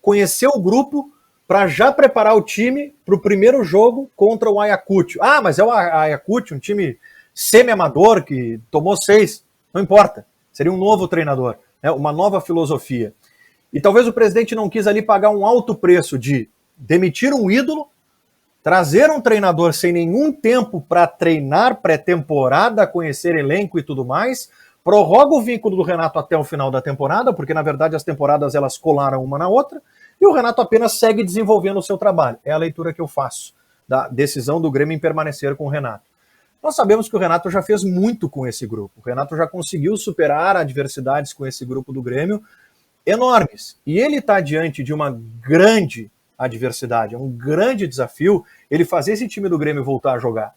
conhecer o grupo, para já preparar o time para o primeiro jogo contra o Ayacucho. Ah, mas é o Ayacucho, um time semi-amador que tomou 6. Não importa. Seria um novo treinador, né? Uma nova filosofia. E talvez o presidente não quis ali pagar um alto preço de demitir um ídolo, trazer um treinador sem nenhum tempo para treinar pré-temporada, conhecer elenco e tudo mais, prorroga o vínculo do Renato até o final da temporada, porque na verdade as temporadas elas colaram uma na outra, e o Renato apenas segue desenvolvendo o seu trabalho. É a leitura que eu faço da decisão do Grêmio em permanecer com o Renato. Nós sabemos que o Renato já fez muito com esse grupo. O Renato já conseguiu superar adversidades com esse grupo do Grêmio enormes. E ele está diante de uma grande adversidade, é um grande desafio ele fazer esse time do Grêmio voltar a jogar.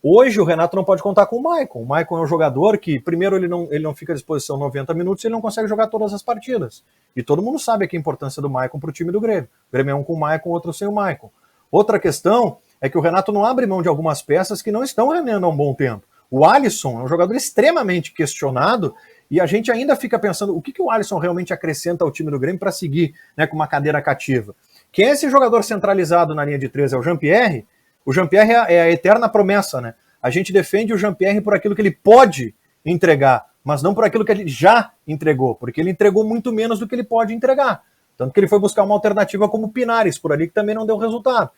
Hoje o Renato não pode contar com o Maicon. O Maicon é um jogador que, primeiro, ele não fica à disposição 90 minutos e ele não consegue jogar todas as partidas. E todo mundo sabe aqui a importância do Maicon para o time do Grêmio. O Grêmio é um com o Maicon, outro sem o Maicon. Outra questão é que o Renato não abre mão de algumas peças que não estão rendendo há um bom tempo. O Alisson é um jogador extremamente questionado e a gente ainda fica pensando o que o Alisson realmente acrescenta ao time do Grêmio para seguir, né, com uma cadeira cativa. Quem é esse jogador centralizado na linha de 3? É o Jean-Pierre? O Jean-Pierre é a eterna promessa, né? A gente defende o Jean-Pierre por aquilo que ele pode entregar, mas não por aquilo que ele já entregou, porque ele entregou muito menos do que ele pode entregar. Tanto que ele foi buscar uma alternativa como o Pinares, por ali, que também não deu resultado.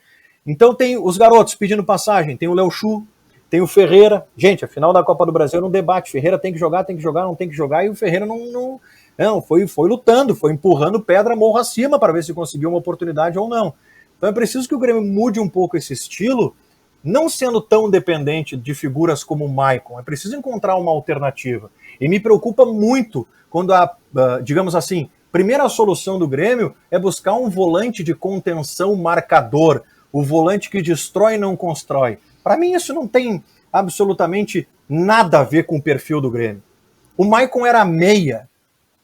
Então tem os garotos pedindo passagem, tem o Léo Chu, tem o Ferreira. Gente, a final da Copa do Brasil era um debate. Ferreira tem que jogar, não tem que jogar, e o Ferreira não foi lutando, foi empurrando pedra morro acima para ver se conseguiu uma oportunidade ou não. Então é preciso que o Grêmio mude um pouco esse estilo, não sendo tão dependente de figuras como o Maicon. É preciso encontrar uma alternativa. E me preocupa muito quando digamos assim, primeira solução do Grêmio é buscar um volante de contenção marcador, o volante que destrói e não constrói. Para mim isso não tem absolutamente nada a ver com o perfil do Grêmio. O Maicon era meia.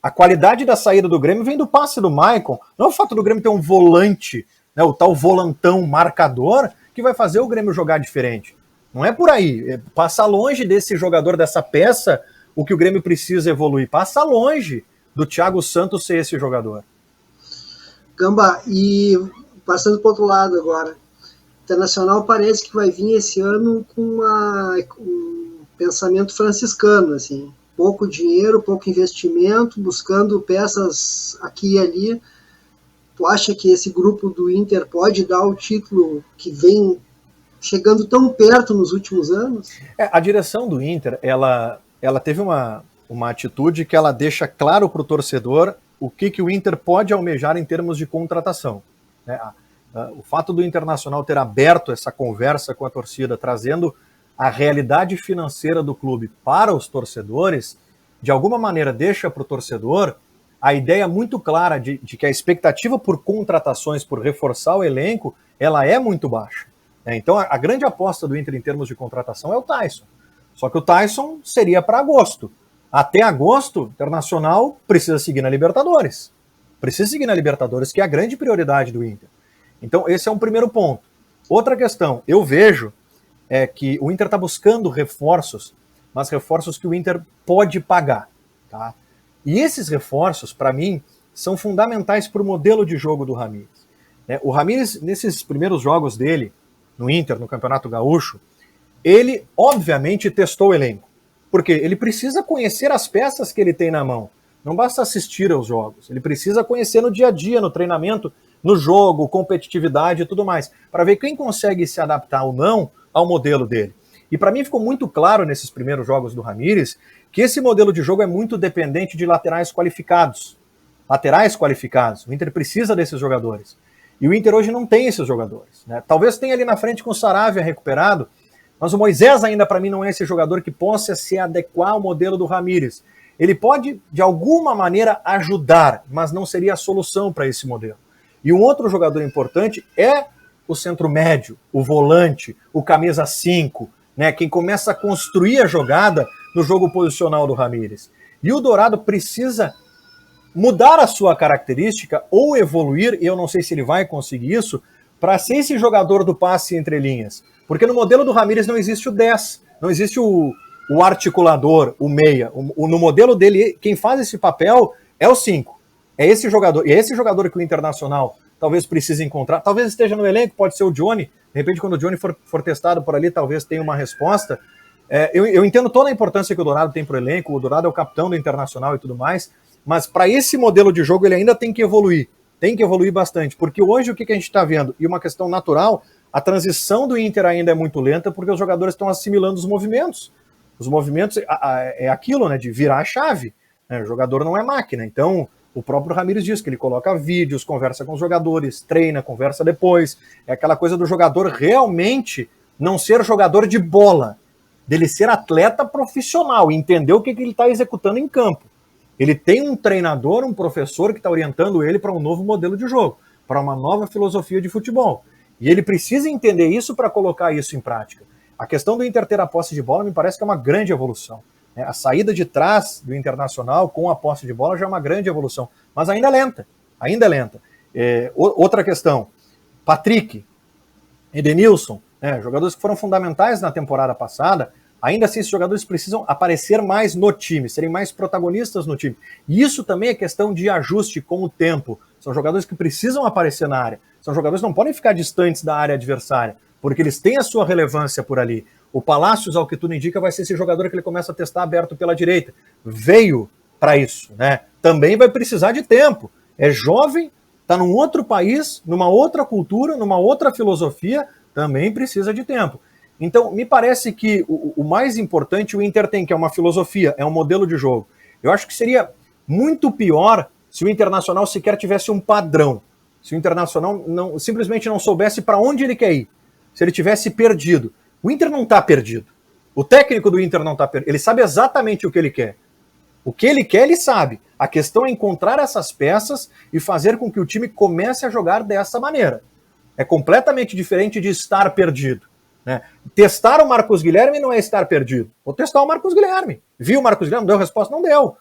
A qualidade da saída do Grêmio vem do passe do Maicon, não é o fato do Grêmio ter um volante, né, o tal volantão marcador, que vai fazer o Grêmio jogar diferente. Não é por aí. Passa longe desse jogador, dessa peça, o que o Grêmio precisa evoluir. Passa longe do Thiago Santos ser esse jogador. Gamba, e passando para o outro lado agora, o Internacional parece que vai vir esse ano com um pensamento franciscano, assim, pouco dinheiro, pouco investimento, buscando peças aqui e ali. Tu acha que esse grupo do Inter pode dar o título que vem chegando tão perto nos últimos anos? A direção do Inter, ela teve uma atitude que ela deixa claro para o torcedor o que o Inter pode almejar em termos de contratação. Né? O fato do Internacional ter aberto essa conversa com a torcida, trazendo a realidade financeira do clube para os torcedores, de alguma maneira deixa para o torcedor a ideia muito clara de que a expectativa por contratações, por reforçar o elenco, ela é muito baixa. Então a grande aposta do Inter em termos de contratação é o Taison. Só que o Taison seria para agosto. Até agosto, o Internacional precisa seguir na Libertadores. Precisa seguir na Libertadores, que é a grande prioridade do Inter. Então esse é um primeiro ponto. Outra questão, eu vejo que o Inter está buscando reforços, mas reforços que o Inter pode pagar. Tá? E esses reforços, para mim, são fundamentais para o modelo de jogo do Ramires. O Ramires, nesses primeiros jogos dele, no Inter, no Campeonato Gaúcho, ele, obviamente, testou o elenco. Porque ele precisa conhecer as peças que ele tem na mão. Não basta assistir aos jogos. Ele precisa conhecer no dia a dia, no treinamento, no jogo, competitividade e tudo mais, para ver quem consegue se adaptar ou não ao modelo dele. E para mim ficou muito claro nesses primeiros jogos do Ramires que esse modelo de jogo é muito dependente de laterais qualificados. Laterais qualificados. O Inter precisa desses jogadores. E o Inter hoje não tem esses jogadores. Né? Talvez tenha ali na frente com o Saravia recuperado, mas o Moisés ainda para mim não é esse jogador que possa se adequar ao modelo do Ramires. Ele pode, de alguma maneira, ajudar, mas não seria a solução para esse modelo. E um outro jogador importante é o centro médio, o volante, o camisa 5, né, quem começa a construir a jogada no jogo posicional do Ramires. E o Dourado precisa mudar a sua característica ou evoluir, e eu não sei se ele vai conseguir isso, para ser esse jogador do passe entre linhas. Porque no modelo do Ramires não existe o 10, não existe o articulador, o meia. No modelo dele, quem faz esse papel é o 5. É esse jogador. E é esse jogador que o Internacional talvez precise encontrar. Talvez esteja no elenco, pode ser o Johnny. De repente, quando o Johnny for testado por ali, talvez tenha uma resposta. Eu entendo toda a importância que o Dourado tem para o elenco. O Dourado é o capitão do Internacional e tudo mais. Mas para esse modelo de jogo, ele ainda tem que evoluir. Tem que evoluir bastante. Porque hoje, o que a gente está vendo? E uma questão natural, a transição do Inter ainda é muito lenta porque os jogadores estão assimilando os movimentos. Os movimentos é aquilo, né, de virar a chave. Né? O jogador não é máquina. Então, o próprio Ramires diz que ele coloca vídeos, conversa com os jogadores, treina, conversa depois. É aquela coisa do jogador realmente não ser jogador de bola, dele ser atleta profissional, entender o que ele está executando em campo. Ele tem um treinador, um professor que está orientando ele para um novo modelo de jogo, para uma nova filosofia de futebol. E ele precisa entender isso para colocar isso em prática. A questão do Inter ter a posse de bola me parece que é uma grande evolução. A saída de trás do Internacional com a posse de bola já é uma grande evolução, mas ainda é lenta, ainda é lenta. Outra questão, Patrick, Edenilson, jogadores que foram fundamentais na temporada passada, ainda assim esses jogadores precisam aparecer mais no time, serem mais protagonistas no time. E isso também é questão de ajuste com o tempo. São jogadores que precisam aparecer na área, são jogadores que não podem ficar distantes da área adversária, porque eles têm a sua relevância por ali. O Palácios, ao que tudo indica, vai ser esse jogador que ele começa a testar aberto pela direita. Veio para isso, né? Também vai precisar de tempo. É jovem, está num outro país, numa outra cultura, numa outra filosofia, também precisa de tempo. Então, me parece que o mais importante o Inter tem, que é uma filosofia, é um modelo de jogo. Eu acho que seria muito pior se o Internacional sequer tivesse um padrão. Se o Internacional simplesmente não soubesse para onde ele quer ir. Se ele tivesse perdido. O Inter não está perdido. O técnico do Inter não está perdido. Ele sabe exatamente o que ele quer. O que ele quer, ele sabe. A questão é encontrar essas peças e fazer com que o time comece a jogar dessa maneira. É completamente diferente de estar perdido. Né? Testar o Marcos Guilherme não é estar perdido. Vou testar o Marcos Guilherme. Viu o Marcos Guilherme? Deu resposta? Não deu.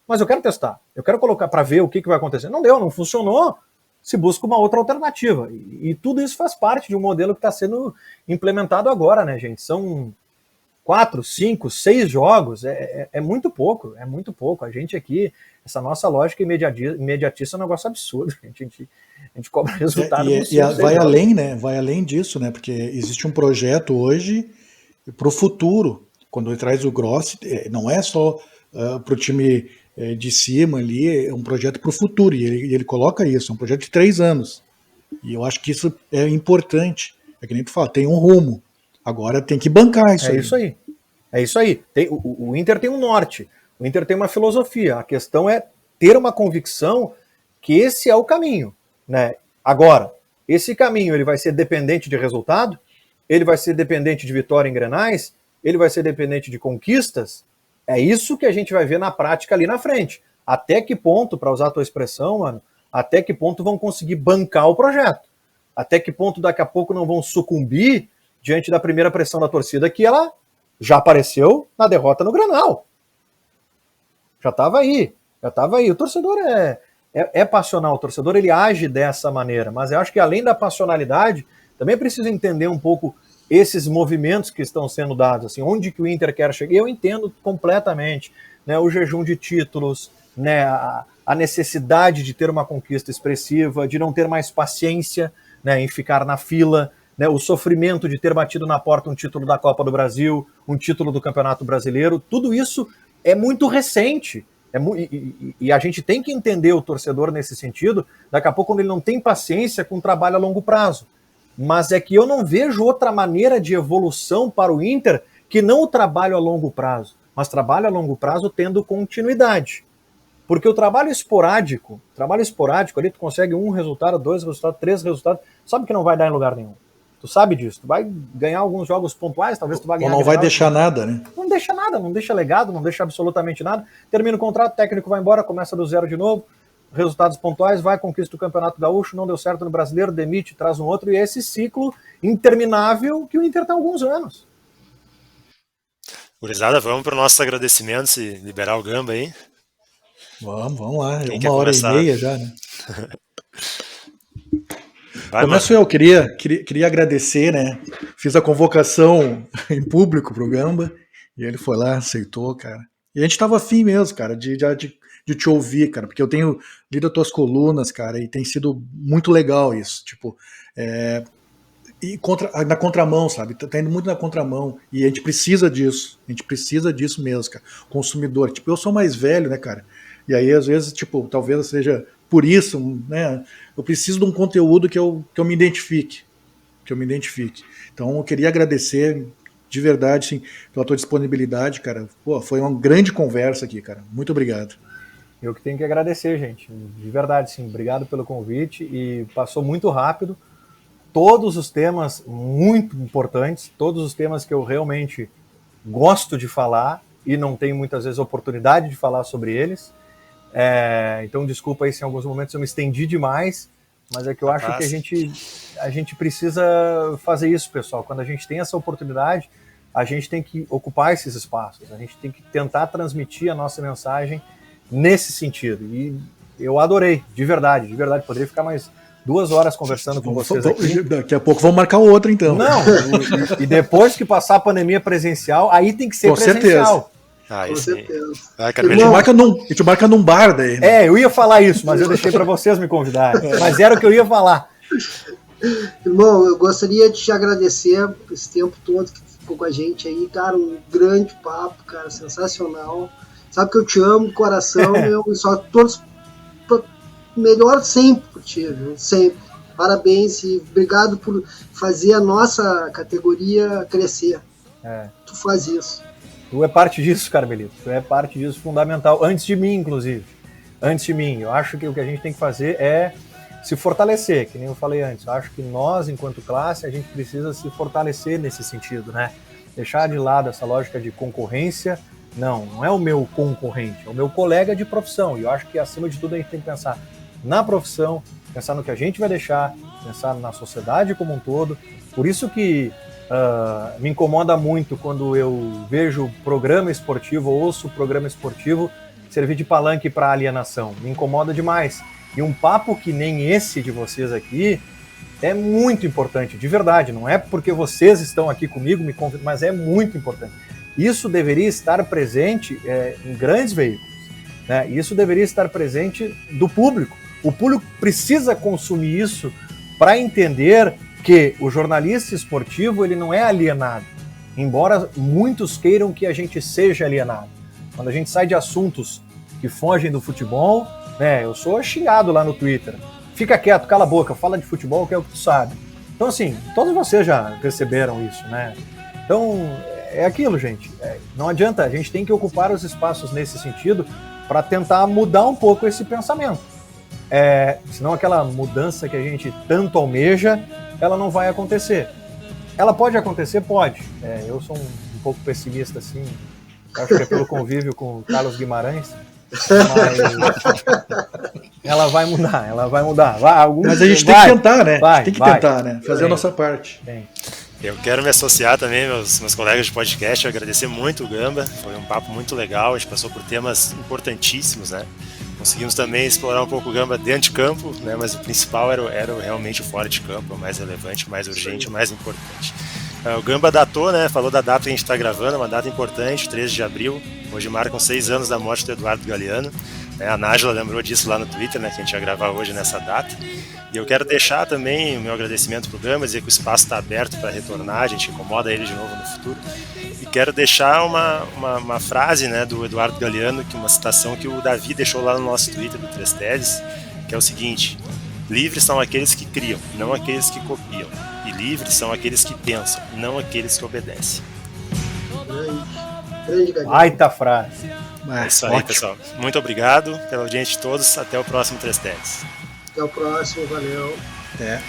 Mas eu quero testar. Eu quero colocar para ver o que vai acontecer. Não deu, não funcionou. se busca uma outra alternativa. E tudo isso faz parte de um modelo que está sendo implementado agora, né, gente? São 4, 5, 6 jogos, é muito pouco, é muito pouco. A gente aqui, essa nossa lógica imediatista é um negócio absurdo. A gente cobra resultado. Vai além, né? Vai além disso, né? Porque existe um projeto hoje para o futuro. Quando ele traz o Grossi, não é só para o time de cima ali, é um projeto para o futuro. E ele coloca isso, é um projeto de 3 anos. E eu acho que isso é importante. É que nem tu fala, tem um rumo. Agora tem que bancar isso aí. É isso aí. O Inter tem um norte. O Inter tem uma filosofia. A questão é ter uma convicção que esse é o caminho, né? Agora, esse caminho ele vai ser dependente de resultado? Ele vai ser dependente de vitória em Grenais? Ele vai ser dependente de conquistas? É isso que a gente vai ver na prática ali na frente. Até que ponto, para usar a tua expressão, mano, até que ponto vão conseguir bancar o projeto? Até que ponto daqui a pouco não vão sucumbir diante da primeira pressão da torcida, que ela já apareceu na derrota no Grenal. Já estava aí. O torcedor é passional, o torcedor ele age dessa maneira, mas eu acho que além da passionalidade, também é preciso entender um pouco esses movimentos que estão sendo dados, assim, onde que o Inter quer chegar. Eu entendo completamente, né, o jejum de títulos, né, a necessidade de ter uma conquista expressiva, de não ter mais paciência, né, em ficar na fila, né, o sofrimento de ter batido na porta um título da Copa do Brasil, um título do Campeonato Brasileiro, tudo isso é muito recente. E a gente tem que entender o torcedor nesse sentido, daqui a pouco quando ele não tem paciência com trabalho a longo prazo. Mas é que eu não vejo outra maneira de evolução para o Inter que não o trabalho a longo prazo, mas trabalho a longo prazo tendo continuidade. Porque o trabalho esporádico ali tu consegue 1 resultado, 2 resultados, 3 resultados, sabe que não vai dar em lugar nenhum. Tu sabe disso, tu vai ganhar alguns jogos pontuais, talvez tu vai ganhar... Ou não vai deixar nada, né? Não deixa nada, não deixa legado, não deixa absolutamente nada. Termina o contrato, o técnico vai embora, começa do zero de novo, resultados pontuais, vai, conquista o Campeonato Gaúcho, não deu certo no Brasileiro, demite, traz um outro, e é esse ciclo interminável que o Inter está há alguns anos. Gurizada, vamos para os nossos agradecimentos e liberar o Gamba aí. Vamos lá, Quem 1h30 já, né? Começo eu, queria agradecer, né? Fiz a convocação em público pro Gamba, e ele foi lá, aceitou, cara. E a gente tava afim mesmo, cara, de te ouvir, cara, porque eu tenho lido as tuas colunas, cara, e tem sido muito legal isso, tipo, na contramão, sabe? Tá indo muito na contramão, e a gente precisa disso mesmo, cara. Consumidor, tipo, eu sou mais velho, né, cara? E aí, às vezes, tipo, talvez seja por isso, né? Eu preciso de um conteúdo que eu me identifique. Então, eu queria agradecer de verdade, sim, pela tua disponibilidade, cara. Pô, foi uma grande conversa aqui, cara. Muito obrigado. Eu que tenho que agradecer, gente. De verdade, sim. Obrigado pelo convite e passou muito rápido. Todos os temas muito importantes, todos os temas que eu realmente gosto de falar e não tenho muitas vezes oportunidade de falar sobre eles. Então desculpa aí se em alguns momentos eu me estendi demais, mas é que eu acho que a gente precisa fazer isso, pessoal. Quando a gente tem essa oportunidade, a gente tem que ocupar esses espaços, a gente tem que tentar transmitir a nossa mensagem nesse sentido. E eu adorei, de verdade, poderia ficar mais 2 horas conversando com vocês aqui. Daqui a pouco vamos marcar outro, então. Não, e depois que passar a pandemia presencial, aí tem que ser com presencial. Certeza. Com certeza. A gente marca num bar daí. Né? Eu ia falar isso, mas eu deixei para vocês me convidarem. Mas era o que eu ia falar. Irmão, eu gostaria de te agradecer por esse tempo todo que ficou com a gente aí, cara, um grande papo, cara, sensacional. Sabe que eu te amo de coração, eu só torço melhor sempre por ti, viu? Sempre. Parabéns e obrigado por fazer a nossa categoria crescer. Tu faz isso. Tu é parte disso, Carmelito. Tu é parte disso fundamental. Antes de mim, inclusive. Antes de mim. Eu acho que o que a gente tem que fazer é se fortalecer, que nem eu falei antes. Eu acho que nós, enquanto classe, a gente precisa se fortalecer nesse sentido, né? Deixar de lado essa lógica de concorrência. Não é o meu concorrente, é o meu colega de profissão. E eu acho que, acima de tudo, a gente tem que pensar na profissão, pensar no que a gente vai deixar, pensar na sociedade como um todo. Por isso que me incomoda muito quando eu vejo programa esportivo, ouço programa esportivo servir de palanque para alienação. Me incomoda demais, E um papo que nem esse de vocês aqui é muito importante, de verdade. Não é porque vocês estão aqui comigo, me convidam, mas é muito importante. Isso deveria estar presente em grandes veículos, né? Isso deveria estar presente do público. O público precisa consumir isso para entender que o jornalista esportivo ele não é alienado, embora muitos queiram que a gente seja alienado. Quando a gente sai de assuntos que fogem do futebol, né, eu sou xingado lá no Twitter. Fica quieto, cala a boca, fala de futebol que é o que tu sabe. Então assim, todos vocês já perceberam isso, né? Então é aquilo, gente. Não adianta, a gente tem que ocupar os espaços nesse sentido para tentar mudar um pouco esse pensamento. Senão aquela mudança que a gente tanto almeja, ela não vai acontecer. Ela pode acontecer? Pode. Eu sou um pouco pessimista, assim. Acho que é pelo convívio com o Carlos Guimarães. Mas ela vai mudar. Mas a gente tem que tentar, né? Tentar, né? Fazer a nossa parte. Eu quero me associar também, meus colegas de podcast, agradecer muito o Gamba. Foi um papo muito legal, a gente passou por temas importantíssimos, né? Conseguimos também explorar um pouco o Gamba dentro de campo, né? Mas o principal era realmente o fora de campo, o mais relevante, o mais urgente, o mais importante. O Gamba datou, né? Falou da data que a gente está gravando, uma data importante, 13 de abril. Hoje marcam 6 anos da morte do Eduardo Galeano. A Nájila lembrou disso lá no Twitter, né? Que a gente ia gravar hoje nessa data. E eu quero deixar também o meu agradecimento para o Gamba, dizer que o espaço está aberto para retornar, a gente incomoda ele de novo no futuro. E quero deixar uma frase, né, do Eduardo Galeano, uma citação que o Davi deixou lá no nosso Twitter do Três Teses, que é o seguinte: livres são aqueles que criam, não aqueles que copiam. E livres são aqueles que pensam, não aqueles que obedecem. Grande Galeano. Baita frase. É isso aí, pessoal. Muito obrigado pela audiência de todos. Até o próximo Três Teses. Até o próximo, valeu. Até.